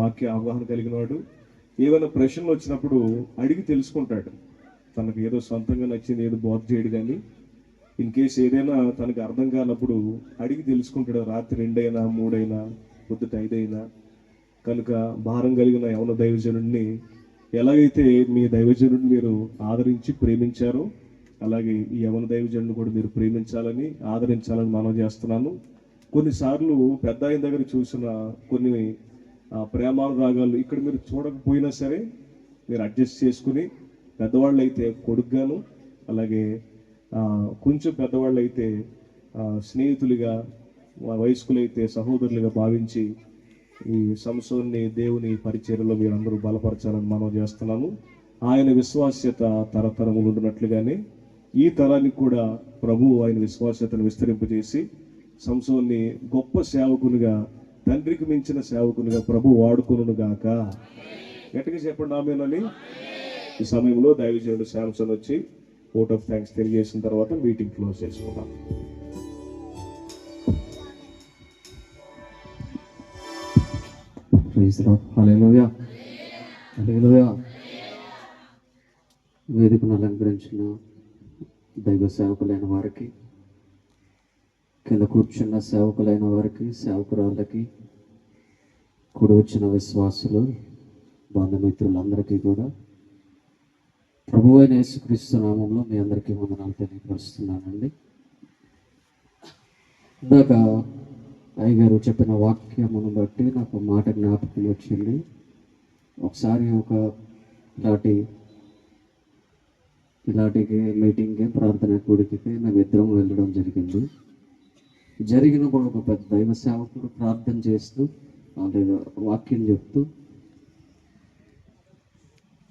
వాక్య అవగాహన కలిగినాడు. ఏమైనా ప్రశ్నలు వచ్చినప్పుడు అడిగి తెలుసుకుంటాడు. తనకు ఏదో సొంతంగా నచ్చింది ఏదో బోధ చేయడు, కానీ ఇన్ కేసు ఏదైనా తనకు అర్థం కానప్పుడు అడిగి తెలుసుకుంటాడు. రాత్రి 2 అయినా 3 అయినా పొద్దుట 5 అయినా. కనుక భారం కలిగిన యవన దైవజనుడిని ఎలాగైతే మీ దైవజనుడిని మీరు ఆదరించి ప్రేమించారో అలాగే ఈ యవన దైవజనుడిని కూడా మీరు ప్రేమించాలని ఆదరించాలని మనం చేస్తున్నాను. కొన్నిసార్లు పెద్ద ఆయన దగ్గర చూసిన కొన్ని ప్రేమానురాగాలు ఇక్కడ మీరు చూడకపోయినా సరే మీరు అడ్జస్ట్ చేసుకుని, పెద్దవాళ్ళు అయితే కొడుకుగాను అలాగే కొంచెం పెద్దవాళ్ళు అయితే స్నేహితులుగా, వయస్కులైతే సహోదరులుగా భావించి ఈ సంసోన్ని దేవుని పరిచర్యలో మీరు అందరూ బలపరచాలని మనం చేస్తున్నాము. ఆయన విశ్వాస్యత తరతరములు ఉండినట్లుగానే ఈ తరానికి కూడా ప్రభువు ఆయన విశ్వాస్యతను విస్తరింపజేసి సంసోన్ని గొప్ప సేవకునిగా, తండ్రికి మించిన సేవకునిగా ప్రభు వాడుకొనును గాక. గట్టిగా చెప్పండి ఆమేనని. ఈ సమయంలో దైవజనుడు శాంసన్ వచ్చి ఓట్ ఆఫ్ థ్యాంక్స్ తెలియజేసిన తర్వాత మీటింగ్ క్లోజ్ చేసుకుందాం. హల్లెలూయా, హల్లెలూయా. వేదికను అలంకరించిన దైవ సేవకులైన వారికి, కింద కూర్చున్న సేవకులైన వారికి, సేవకురాళ్ళకి, కూడి వచ్చిన విశ్వాసులు, బంధుమిత్రులందరికీ కూడా ప్రభువైన యేసుక్రీస్తు నామంలో మీ అందరికీ వందనాలు తెలియపరుస్తున్నానండి. ఇందాక అయ్యగారు చెప్పిన వాక్యమును బట్టి నాకు మాట జ్ఞాపకం వచ్చింది. ఒకసారి ఇలాంటి మీటింగ్కి, ప్రార్థన కూడికి మేము ఇద్దరం వెళ్ళడం జరిగినప్పుడు ఒక పెద్ద దైవ సేవకుడు ప్రార్థన చేస్తూ లేదా వాక్యం చెప్తూ,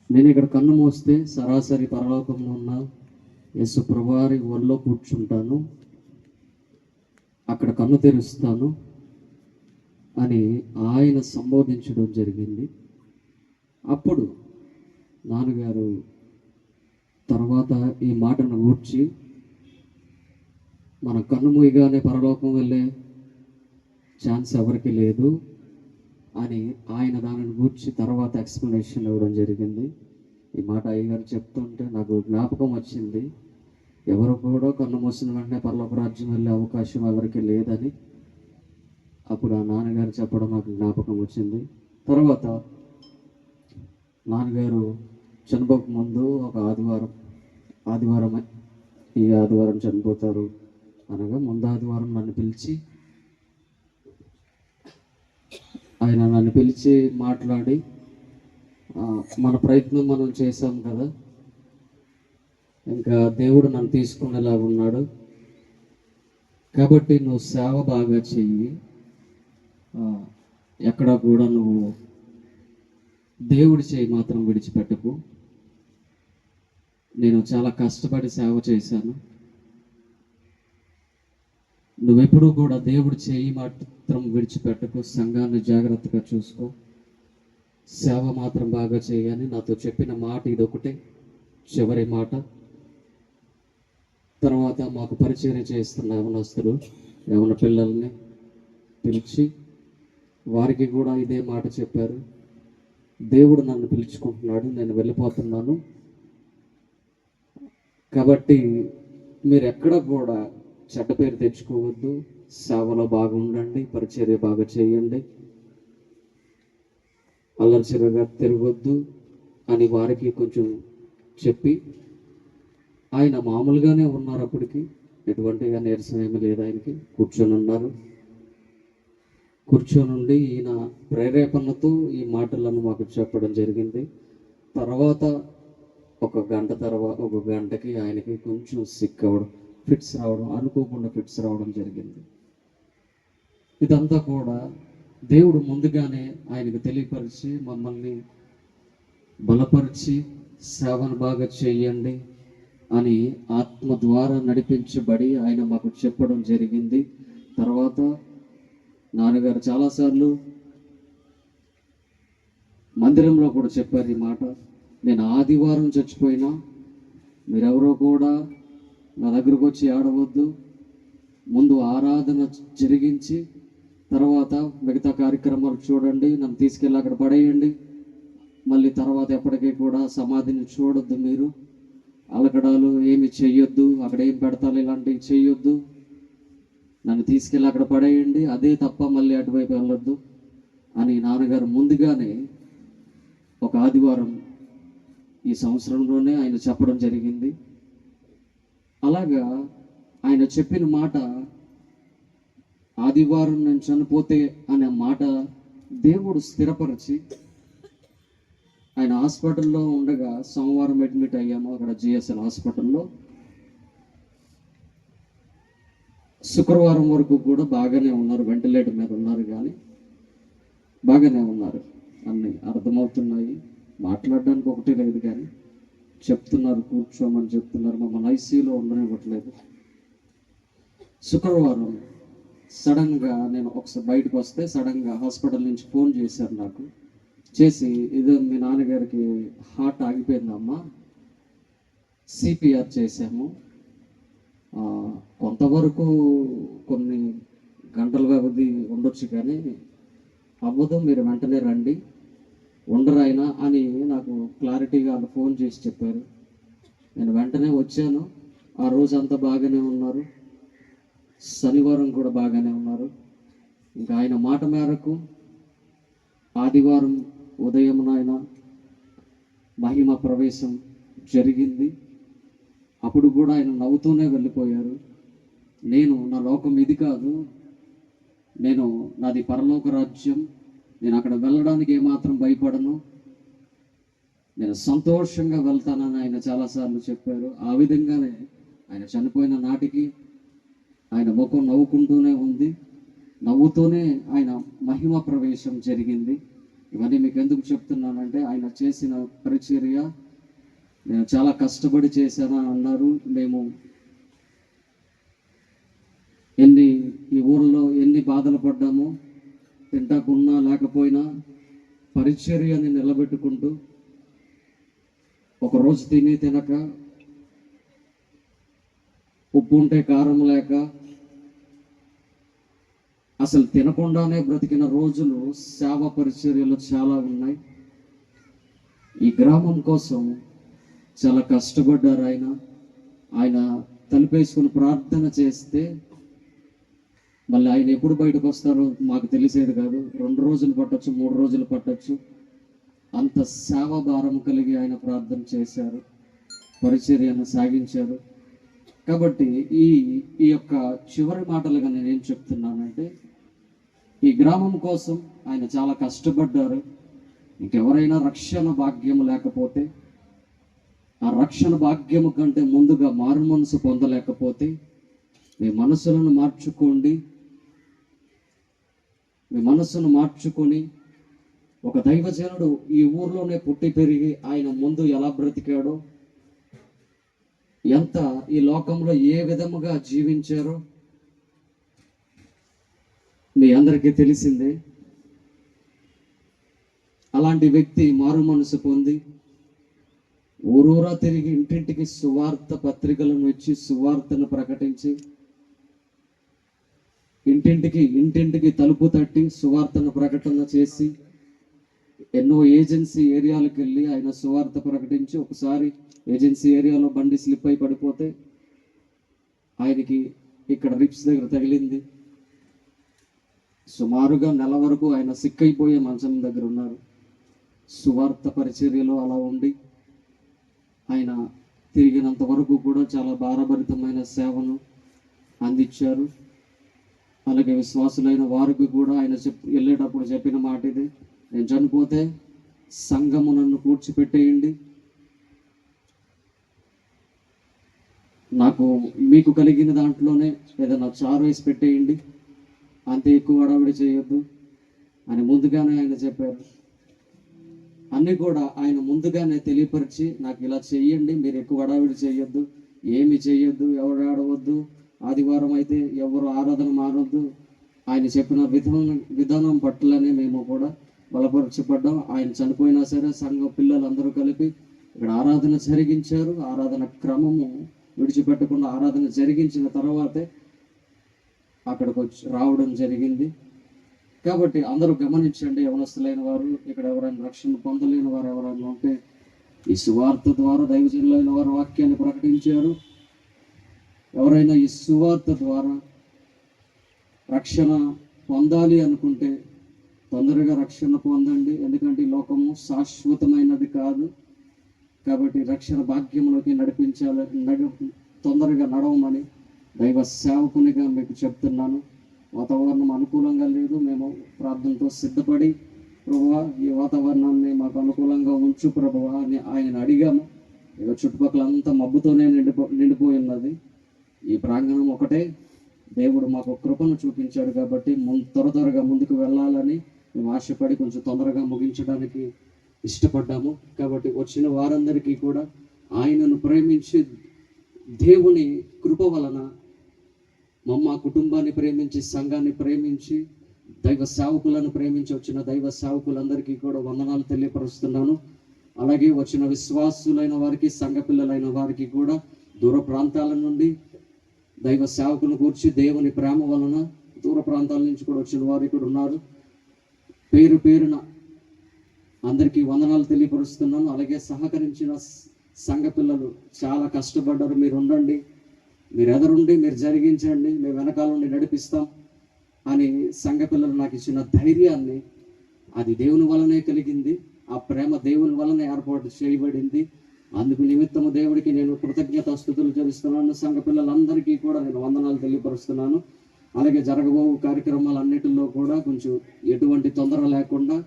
నేను ఇక్కడ కన్ను మూస్తే సరాసరి పరలోకంలో ఉన్న యేసు ప్రభువారి ఒళ్ళో కూర్చుంటాను, అక్కడ కన్ను తెరుస్తాను అని ఆయన సంబోధించడం జరిగింది. అప్పుడు నాన్నగారు తర్వాత ఈ మాటను గూర్చి, మన కన్ను మూయగానే పరలోకం వెళ్ళే ఛాన్స్ ఎవరికి లేదు అని ఆయన దానిని గూర్చి తర్వాత ఎక్స్ప్లెనేషన్ ఇవ్వడం జరిగింది. ఈ మాట అయ్యగారు చెప్తుంటే నాకు జ్ఞాపకం వచ్చింది. ఎవరు కూడా కన్ను మూసిన వెంటనే పరలోక రాజ్యం వెళ్ళే అవకాశం ఎవరికి లేదని అప్పుడు ఆ నాన్నగారు చెప్పడం నాకు జ్ఞాపకం వచ్చింది. తర్వాత నాన్నగారు చనిపోక ముందు ఒక ఆదివారమే ఈ ఆదివారం చనిపోతారు అనగా ముందు ఆదివారం ఆయన నన్ను పిలిచి మాట్లాడి, మన ప్రయత్నం మనం చేశాం కదా, ఇంకా దేవుడు నన్ను తీసుకునేలాగా ఉన్నాడు కాబట్టి నువ్వు సేవ బాగా చెయ్యి, ఎక్కడ కూడా నువ్వు దేవుడి చేయి మాత్రం విడిచిపెట్టకు. నేను చాలా కష్టపడి సేవ చేశాను, నువ్వెప్పుడూ కూడా దేవుడి చేయి మాత్రం విడిచిపెట్టకు, సంఘాన్ని జాగ్రత్తగా చూసుకో, సేవ మాత్రం బాగా చేయని నాతో చెప్పిన మాట ఇదొకటే చివరి మాట. తర్వాత మాకు పరిచయం చేస్తున్న యవనస్తులు, యవన పిల్లల్ని పిలిచి వారికి కూడా ఇదే మాట చెప్పారు. దేవుడు నన్ను పిలుచుకుంటున్నాడు, నేను వెళ్ళిపోతున్నాను కాబట్టి మీరు ఎక్కడ కూడా చెడ్డ పేరు తెచ్చుకోవద్దు, సేవలో బాగా ఉండండి, పరిచర్య బాగా చేయండి, అల్లరిచిరగా తిరగొద్దు అని వారికి కొంచెం చెప్పి, ఆయన మామూలుగానే ఉన్నారు. అప్పటికి ఎటువంటి నీరసం ఏమీ లేదు, ఆయనకి కూర్చొని ఉన్నారు. కూర్చొనుండి ఈయన ప్రేరేపణతో ఈ మాటలను మాకు చెప్పడం జరిగింది. తర్వాత ఒక గంటకి ఆయనకి కొంచెం సిక్ అవ్వడం, ఫిట్స్ రావడం, అనుకోకుండా ఫిట్స్ రావడం జరిగింది. ఇదంతా కూడా దేవుడు ముందుగానే ఆయనకు తెలియపరిచి మమ్మల్ని బలపరిచి సేవను బాగా చేయండి అని ఆత్మ ద్వారా నడిపించబడి ఆయన మాకు చెప్పడం జరిగింది. తర్వాత నాన్నగారు చాలాసార్లు మందిరంలో కూడా చెప్పారు ఈ మాట. నేను ఆదివారం చచ్చిపోయినా మీరెవరో కూడా నా దగ్గరకు వచ్చి ఆడవద్దు, ముందు ఆరాధన జరిగించి తర్వాత మిగతా కార్యక్రమాలు చూడండి, నన్ను తీసుకెళ్ళి అక్కడ పడేయండి, మళ్ళీ తర్వాత ఎప్పటికీ కూడా సమాధిని చూడొద్దు, మీరు అలకడాలు ఏమి చెయ్యొద్దు, అక్కడ ఏం పెడతారు ఇలాంటివి చెయ్యొద్దు, నన్ను తీసుకెళ్ళి అక్కడ పడేయండి, అదే తప్ప మళ్ళీ అటువైపు వెళ్ళొద్దు అని నాన్నగారు ముందుగానే ఒక ఆదివారం ఈ సంవత్సరంలోనే ఆయన చెప్పడం జరిగింది. అలాగా ఆయన చెప్పిన మాట, ఆదివారం నేను చనిపోతే అనే మాట దేవుడు స్థిరపరిచి ఆయన హాస్పిటల్లో ఉండగా సోమవారం అడ్మిట్ అయ్యాము అక్కడ జిఎస్ఎల్ హాస్పిటల్లో. శుక్రవారం వరకు కూడా బాగానే ఉన్నారు, వెంటిలేటర్ మీద ఉన్నారు, కానీ బాగానే ఉన్నారు, అన్నీ అర్థమవుతున్నాయి, మాట్లాడడానికి ఒకటి లేదు, కానీ చెప్తున్నారు, కూర్చోమని చెప్తున్నారు, మమ్మల్ని ఐసీయూలో ఉండనివ్వట్లేదు. శుక్రవారం సడన్గా నేను ఒకసారి బయటకు వస్తే సడన్గా హాస్పిటల్ నుంచి ఫోన్ చేశారు నాకు. చేసి ఇదో మీ నాన్నగారికి హార్ట్ ఆగిపోయిందమ్మా, సిపిఆర్ చేసాము, కొంతవరకు కొన్ని గంటల వ్యవధి ఉండొచ్చు కానీ అవ్వదు, మీరు వెంటనే రండి, ఉండరు ఆయన అని నాకు క్లారిటీగా వాళ్ళు ఫోన్ చేసి చెప్పారు. నేను వెంటనే వచ్చాను. ఆ రోజు అంతా బాగానే ఉన్నారు, శనివారం కూడా బాగానే ఉన్నారు. ఇంకా ఆయన మాట మేరకు ఆదివారం ఉదయం ఆయన మహిమ ప్రవేశం జరిగింది. అప్పుడు కూడా ఆయన నవ్వుతూనే వెళ్ళిపోయారు. నేను నా లోకం ఇది కాదు, నాది పరలోక రాజ్యం, నేను అక్కడ వెళ్ళడానికి ఏమాత్రం భయపడను, నేను సంతోషంగా వెళ్తానని ఆయన చాలాసార్లు చెప్పారు. ఆ విధంగానే ఆయన చనిపోయిన నాటికి ఆయన ముఖం నవ్వుకుంటూనే ఉంది, నవ్వుతూనే ఆయన మహిమ ప్రవేశం జరిగింది. ఇవన్నీ మీకు ఎందుకు చెప్తున్నానంటే ఆయన చేసిన పరిచర్య నేను చాలా కష్టపడి చేశానని అన్నారు. మేము ఈ ఊళ్ళో ఎన్ని బాధలు పడ్డామో, తింటాకున్నా లేకపోయినా పరిచర్యని నిలబెట్టుకుంటూ ఒకరోజు తిని తినక, ఉప్పు ఉంటే కారం లేక, అసలు తినకుండానే బ్రతికిన రోజులు సేవ పరిచర్యలు చాలా ఉన్నాయి. ఈ గ్రామం కోసం చాలా కష్టపడ్డారు ఆయన తలుపేసుకుని ప్రార్థన చేస్తే మళ్ళీ ఆయన ఎప్పుడు బయటకు వస్తారో మాకు తెలిసేది కాదు. 2 రోజులు పట్టొచ్చు, 3 రోజులు పట్టొచ్చు, అంత సేవ భారం కలిగి ఆయన ప్రార్థన చేశారు, పరిచర్యను సాగించారు. కాబట్టి ఈ యొక్క చివరి మాటలుగా నేనేం చెప్తున్నానంటే, ఈ గ్రామం కోసం ఆయన చాలా కష్టపడ్డారు. ఇంకెవరైనా రక్షణ భాగ్యం లేకపోతే, ఆ రక్షణ భాగ్యము కంటే ముందుగా మారు మనసు పొందలేకపోతే మీ మనసులను మార్చుకొని ఒక దైవజనుడు ఈ ఊర్లోనే పుట్టి పెరిగి ఆయన ముందు ఎలా బ్రతికాడో, ఎంత ఈ లోకంలో ఏ విధముగా జీవించారో మీ అందరికీ తెలిసిందే. అలాంటి వ్యక్తి మారు మనసు పొంది ఊరూరా తిరిగి ఇంటింటికి సువార్త పత్రికలను ఇచ్చి సువార్తను ప్రకటించి, ఇంటింటికి తలుపు తట్టి సువార్తను ప్రకటన చేసి, ఎన్నో ఏజెన్సీ ఏరియాలకు వెళ్ళి ఆయన సువార్త ప్రకటించి, ఒకసారి ఏజెన్సీ ఏరియాలో బండి స్లిప్ అయి పడిపోతే ఆయనకి ఇక్కడ రిప్స్ దగ్గర తగిలింది. సుమారుగా నెల వరకు ఆయన సిక్ అయిపోయే మంచం దగ్గర ఉన్నారు. సువార్త పరిచర్యలో అలా ఉండి ఆయన తిరిగినంత వరకు కూడా చాలా భారభరితమైన సేవను అందించారు. అలాగే విశ్వాసులైన వారికి కూడా ఆయన వెళ్ళేటప్పుడు చెప్పిన మాట ఇది, నేను చనిపోతే సంఘము నన్ను పూడ్చిపెట్టేయండి, నాకు మీకు కలిగిన దాంట్లోనే ఏదైనా చారు వేసి పెట్టేయండి, అంతే ఎక్కువ హడావిడి చేయొద్దు అని ముందుగానే ఆయన చెప్పారు. అన్నీ కూడా ఆయన ముందుగానే తెలియపరిచి, నాకు ఇలా చెయ్యండి, మీరు ఎక్కువ హడావిడి చేయొద్దు, ఏమి చెయ్యొద్దు, ఎవరు ఆడవద్దు, ఆదివారం అయితే ఎవరు ఆరాధన మానొద్దు, ఆయన చెప్పిన విధానం పట్లనే మేము కూడా బలపరచబడ్డాం. ఆయన చనిపోయినా సరే సంఘ పిల్లలందరూ కలిపి ఇక్కడ ఆరాధన జరిగించారు. ఆరాధన క్రమము విడిచిపెట్టకుండా ఆరాధన జరిగించిన తర్వాతే అక్కడికి రావడం జరిగింది. కాబట్టి అందరూ గమనించండి, యవనస్తులైన వారు, ఇక్కడ ఎవరైనా రక్షణ పొందలేని వారు ఎవరైనా ఉంటే, ఈ సువార్త ద్వారా దైవజనులైన వారు వాక్యాన్ని ప్రకటించారు. ఎవరైనా ఈ సువార్త ద్వారా రక్షణ పొందాలి అనుకుంటే తొందరగా రక్షణ పొందండి. ఎందుకంటే ఈ లోకము శాశ్వతమైనది కాదు. కాబట్టి రక్షణ భాగ్యంలోకి తొందరగా నడవమని దైవ సేవకునిగా మీకు చెప్తున్నాను. వాతావరణం అనుకూలంగా లేదు, మేము ప్రార్థనతో సిద్ధపడి ప్రభువా ఈ వాతావరణాన్ని మాకు అనుకూలంగా ఉంచు ప్రభువా అని ఆయన అడిగాము. ఇక చుట్టుపక్కల అంతా మబ్బుతోనే నిండిపోయి ఉన్నది. ఈ ప్రాంగణం ఒకటే దేవుడు మాకు కృపను చూపించాడు కాబట్టి త్వరగా ముందుకు వెళ్ళాలని మేము ఆశపడి కొంచెం తొందరగా ముగించడానికి ఇష్టపడ్డాము. కాబట్టి వచ్చిన వారందరికీ కూడా ఆయనను ప్రేమించి దేవుని కృప వలన మా కుటుంబాన్ని ప్రేమించి సంఘాన్ని ప్రేమించి దైవ సేవకులను ప్రేమించి వచ్చిన దైవ సేవకులందరికీ కూడా వందనాలు తెలియపరుస్తున్నాను. అలాగే వచ్చిన విశ్వాసులైన వారికి, సంఘ పిల్లలైన వారికి కూడా దూర ప్రాంతాల నుండి దైవ సేవకులను కూర్చి దేవుని ప్రేమ వలన దూర ప్రాంతాల నుంచి కూడా వచ్చిన వారు ఇక్కడ ఉన్నారు. పేరు పేరున అందరికీ వందనాలు తెలియపరుస్తున్నాను. అలాగే సహకరించిన సంఘ పిల్లలు చాలా కష్టపడ్డారు. మీరు ఉండండి, మీరు ఎదురుండి మీరు జరిగించండి, మేము వెనకాల నుండి నడిపిస్తాం అని సంఘ పిల్లలు నాకు ఇచ్చిన ధైర్యాన్ని, అది దేవుని వలనే కలిగింది. ఆ ప్రేమ దేవుని వలనే ఏర్పాటు చేయబడింది. అందుకు నిమిత్తము దేవుడికి నేను కృతజ్ఞతాస్తుతులు చెల్లిస్తున్నాను. సంఘ పిల్లలందరికీ కూడా నేను వందనాలు తెలియపరుస్తున్నాను. అలాగే జరగబో కార్యక్రమాలన్నిటిలో కూడా కొంచెం ఎటువంటి తొందర లేకుండా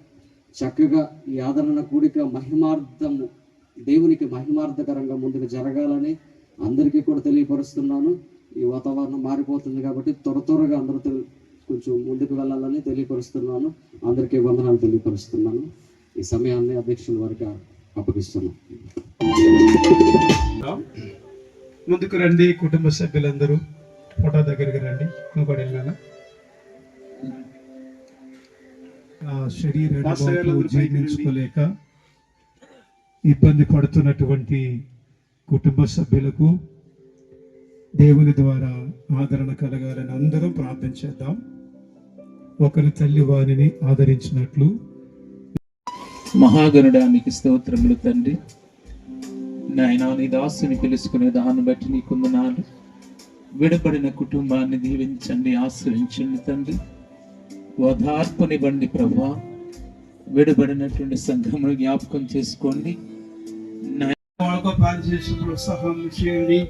చక్కగా ఈ ఆదరణ కూడిక మహిమార్థము, దేవునికి మహిమార్థకరంగా ముందుకు జరగాలని అందరికీ కూడా తెలియపరుస్తున్నాను. ఈ వాతావరణం మారిపోతుంది కాబట్టి త్వరగా అందరూ కొంచెం ముందుకు వెళ్ళాలని తెలియపరుస్తున్నాను. అందరికీ వందనాలు తెలియపరుస్తున్నాను. ఈ సమయాన్ని అధ్యక్షుల వారికి అప్పగిస్తున్నాను. ముందుకు రండి, కుటుంబ సభ్యులందరూ ఫోటో దగ్గరికి రండి. నువ్వు శరీరాలు జీర్ణించుకోలేక ఇబ్బంది పడుతున్నటువంటి కుటుంబ సభ్యులకు దేవుని ద్వారా ఆదరణ కలగాలని అందరం ప్రార్థన చేద్దాం. ఒకరి తల్లి వారిని ఆదరించినట్లు. మహాగణుడానికి స్తోత్రములు తండ్రి. నాయనా, నీ దాసుని పిలుచుకునే దాన్ని బట్టి నీ కొందనాలు. విడబడిన కుటుంబాన్ని దీవించండి, ఆశ్రయించండి తండ్రి. ఓదార్పునివ్వండి ప్రభా. విడబడినటువంటి సంఘమును జ్ఞాపకం చేసుకోండి. వాళ్ళతో పనిచేసి ప్రోత్సాహం చేయండి.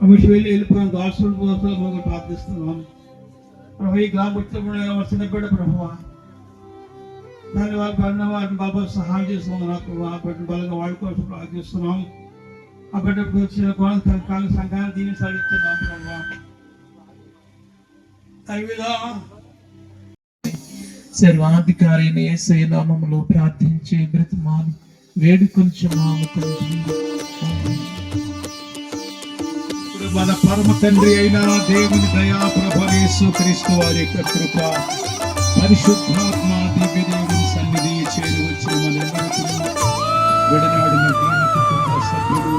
అమిటి వెళ్ళి వెళ్ళిపోయిన దాసుల కోసం మనం ప్రార్థిస్తున్నాం. ప్రభు ఈ గ్రామస్తులు వచ్చిన బిడ్డ ప్రభు దాని వాళ్ళు పడిన వారిని బాబా సహాయం చేస్తున్నాం. ఆ బిడ్డ బలంగా వాళ్ళ కోసం ప్రార్థిస్తున్నాం. ఆ బిడ్డకు వచ్చిన కాల సంఘాన్ని దీన్ని సాధిస్తున్నాం ప్రభు. అవిధా సర్వాధికారి యేసయ్య నామములో ప్రార్థించి బ్రతిమాలు వేడుకొంచున్నాము తండ్రి. మన పరమ తండ్రి అయిన దేవుని దయా ప్రభు యేసుక్రీస్తు వారి యొక్క కృప, పరిశుద్ధాత్మ దివ్య దేవుని సన్నిధి చేరి వచ్చిన మనందరికీ విడనాడిన దీని కుటుంబ సభ్యులు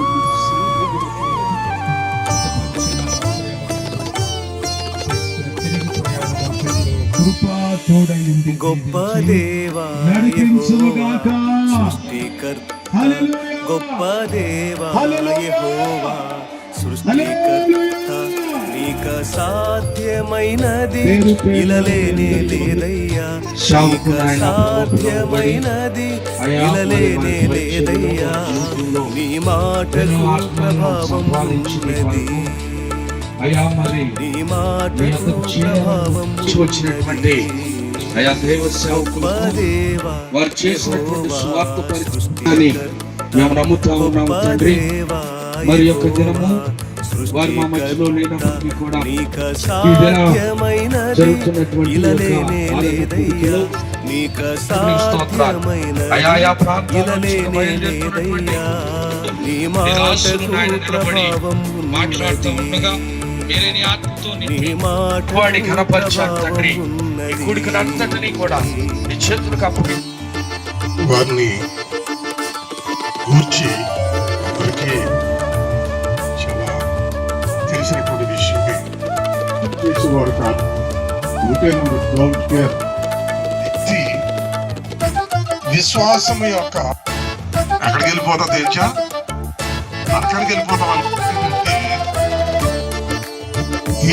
కృపా తోడైంది. గొప్ప దేవా నడిపించుగాక. గొప్ప దేవా యెహోవా సృష్టికర్త, నీక సాధ్యమైనది ఇలలేనే లేదయ్యా. నీక సాధ్యమైనది ఇలలేనే లేదయ్యా. నీ మాటకు ప్రభావం ఉన్నది. అయా మరి నీ మీ మాటకు యొక్క ప్రభావం వచ్చినటువంటి అయా దైవ సేవకులు దేవా వారు చేసినటువంటి స్వార్థ పరిచయాన్ని మేము నమ్ముతా ఉన్నాము తండ్రి. మరి యొక్క దినము వారు మా మధ్యలో లేనప్పటికీ కూడా ఈ దిన జరుగుతున్నటువంటి అయా మాట్లాడుతూ ఉండగా మీరే నీ ఆత్మతో వాడి ఘనపరిచారు తండ్రి. ఈ కూడికను అంతటినీ కూడా నీ చేతులకు అప్పగి వారిని గూర్చి వారికి చాలా తెలిసినటువంటి విషయమే. చేసేవాడు కాదు, వ్యక్తి విశ్వాసం యొక్క ఎక్కడికి వెళ్ళిపోతా తెలుసా, అక్కడికి వెళ్ళిపోతాం అనుకుంటే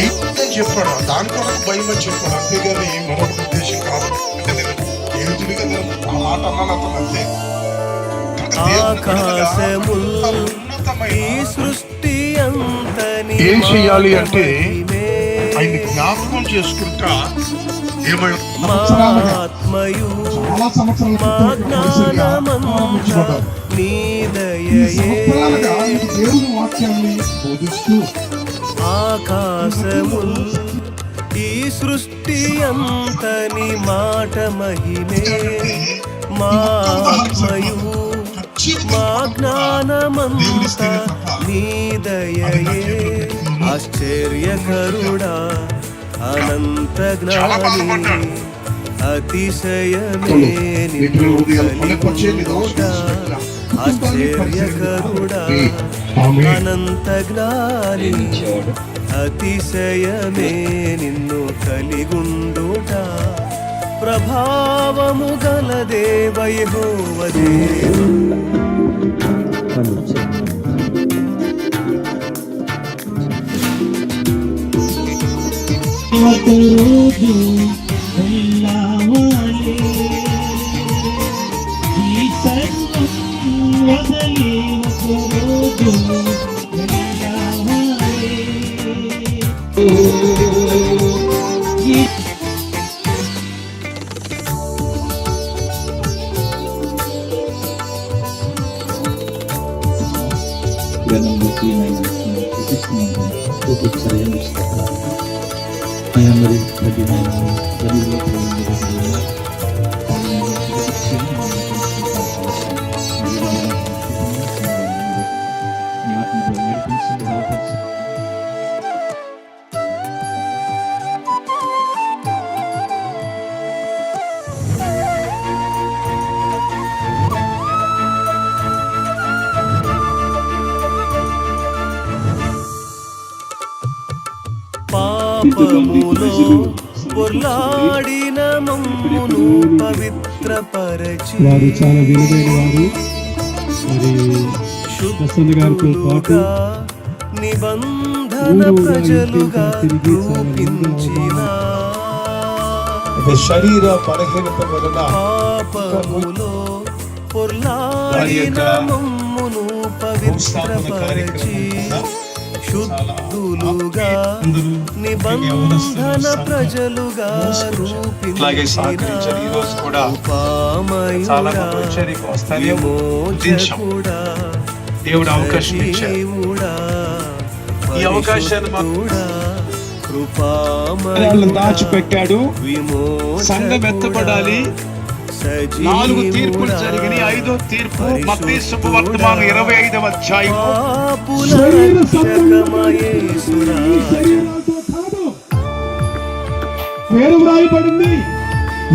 ఏంటని చెప్పాడు, దాని కొరకు భయం అని చెప్పాడు. అంతేగాని మరొక ఉద్దేశం కాదు. అంటే నేను ఏమిటిగా నేను ఆ మాట అన్నాను అతను అంతే. ఏం చెయ్యాలి అంటే ఆయన జ్ఞాపకం చేసుకుంటా చాలా సంవత్సరాలుగా దేవుని వాక్యాన్ని బోధిస్తూ ఆకాశముల్ ఈ సృష్టి అంతని మాట మహిమే మా ఆత్మయు మా జ్ఞానమంతా నీ దయయే ఆశ్చర్యకరుడా అనంత జ్ఞాని అతిశయమే నిన్ను కలిగుండుట ఆశ్చర్యకరుడా అనంత జ్ఞాని అతిశయమే నిన్ను కలిగుండుట ప్రభావము గల దేవ యెహోవా ఒకరోజు వెళ్ళావాలి ఈ సర్వం వదలి ఒకరోజు వెళ్ళావాలి. పాపములో పొర్లాడిన మమ్మును పవిత్రపరచి వారు చాలా విలువైన వారు. మరి ప్రసన్న గారితో పాటు నిబంధన ప్రజలుగా రూపించిన శరీర బలహీనత వలన పాపములో పొర్లాడిన మమ్మును పవిత్రపరచి శుద్ధులుగా నిబంధన ప్రజలుగా రూపించిన విమోచకుడా దేవుడు అవకాశం ఇచ్చాడు. ఈ అవకాశాన్ని కృపామయుడా దాచిపెట్టాడు. సంఘం ఎత్తబడాలి. 4 తీర్పులు జరిగినాయి. 5వ తీర్పు మత్తయి శుభవర్తమానం 25వ అధ్యాయం. పేరు వ్రాయబడింది,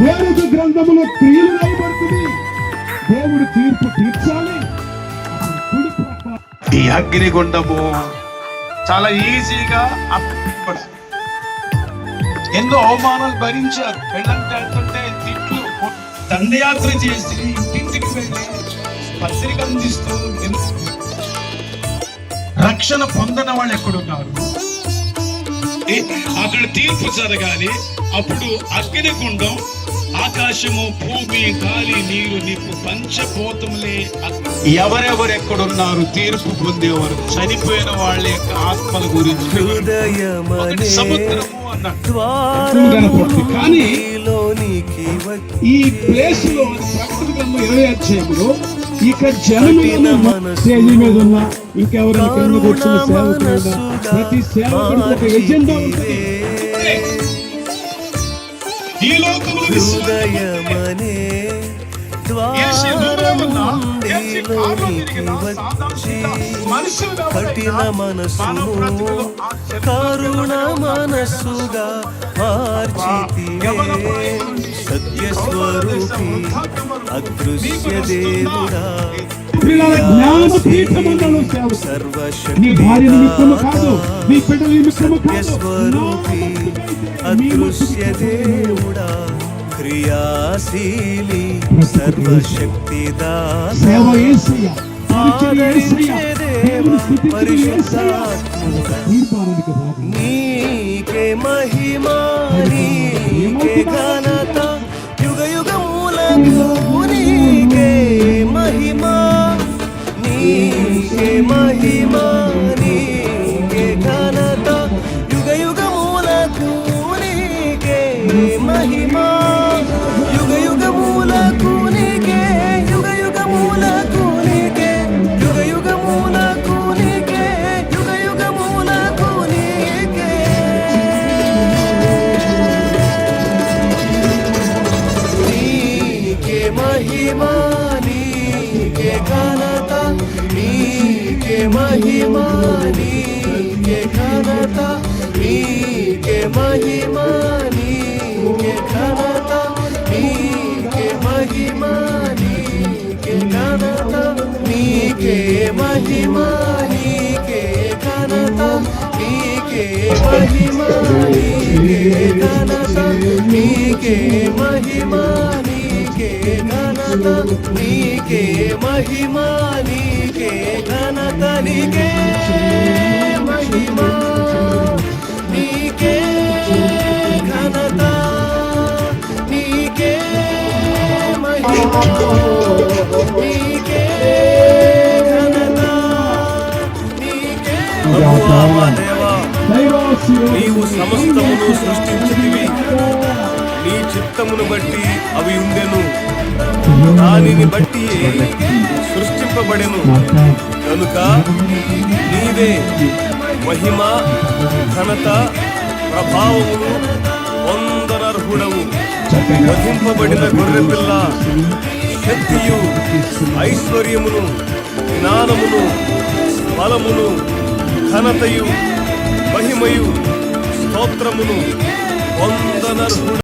వేరొక గ్రంథములో క్రియలు వ్రాయబడుతుంది. దేవుడు తీర్పు తీర్చాలి. ఈ అగ్నిగుండము చాలా ఈజీగా ఎన్నో అవమానాలు భరించారు. పెళ్ళంటే వెళ్తుంటే తిట్లు, దండయాత్ర చేసి ఇంటింటికి వెళ్ళి పత్రిక అందిస్తూ రక్షణ పొందిన వాళ్ళు ఎక్కడున్నారు? అక్కడ తీర్పు జరగాలి. అప్పుడు అగ్నిగుండం ఆకాశము, భూమి, గాలి, నీరు, నిప్పు పంచభూతములే ఎవరెవరెక్కడున్నారు తీర్పు పొందేవారు చనిపోయిన వాళ్ళ యొక్క ఆత్మల గురించి హృదయమనే సముద్రము అన్నాడు. కనపడుతుంది. కానీ ద్వారములోనికి వచ్చి ఈ ప్లేస్ లో ప్రకటన గ్రంథం 20 అధ్యాయంలో ఇక జనములను స్టేజీ మీద ఉన్న ఇంకెవరైనా కింద కూర్చున్న సేవకులు ప్రతి సేవకుడికి ఒక ఎజెండా ఉంటుంది. ఈ లోకములో హృదయమనే ద్వారములోనికి వచ్చి కఠిన మనస్సును కరుణ మనస్సుగా మార్చితివే. సత్యస్వరూపి అదృశ్య దేవుడా పిల్లల జ్ఞానపీఠమందులో సేవ. నీ భార్య నిమిత్తము కాదు, నీ బిడ్డల నిమిత్తము కాదు, సత్యస్వరూపి అదృశ్య దేవుడా క్రియాశీలి సర్వశక్తిదాత సేవ యేసయ్య, పరిచర్య యేసయ్య, దేవుని స్తుతించడం యేసయ్య. తీర్మానానికి రాదు. నీకే మహిమా నీకే ఘనత యుగ యుగములకు నీకే మహిమా నీకే మహిమా నీకే ఘనత యుగ యుగములకు నీకే మహిమా యుగ యుగములకు నీకే యుగ యుగములకు నీకే యుగ యుగములకు నీకే యుగ యుగములకు నీకే నీకే మహిమా నీకే ఘనత నీకే మహిమా నీకే ఘనత నీకే మహిమా నీకే ఘనత నీకే మహిమా నీకే ఘనత నీకే మహిమా నీకే ఘనత నీకే మహిమా నీకే ఘనత నీకే మహిమా నీకే ఘనత నీకే మహిమా నీకే ఘనత నీకే మహిమా నీకే ఘనత నీకే మహిమా నీకే ఘనత నీకే ప్రభువా దేవా నీవు సమస్తమును సృష్టించితివి నీ చిత్తమును బట్టి అవి ఉండెను దానిని బట్టి సృష్టింపబడెను కనుక నీవే మహిమ ఘనత ప్రభావమును పొందనర్హుడవు. వధింపబడిన గొర్రెపిల్ల శక్తియు ఐశ్వర్యమును జ్ఞానమును బలమును ఘనతయు మహిమయు స్తోత్రమును పొందనర్హుడు.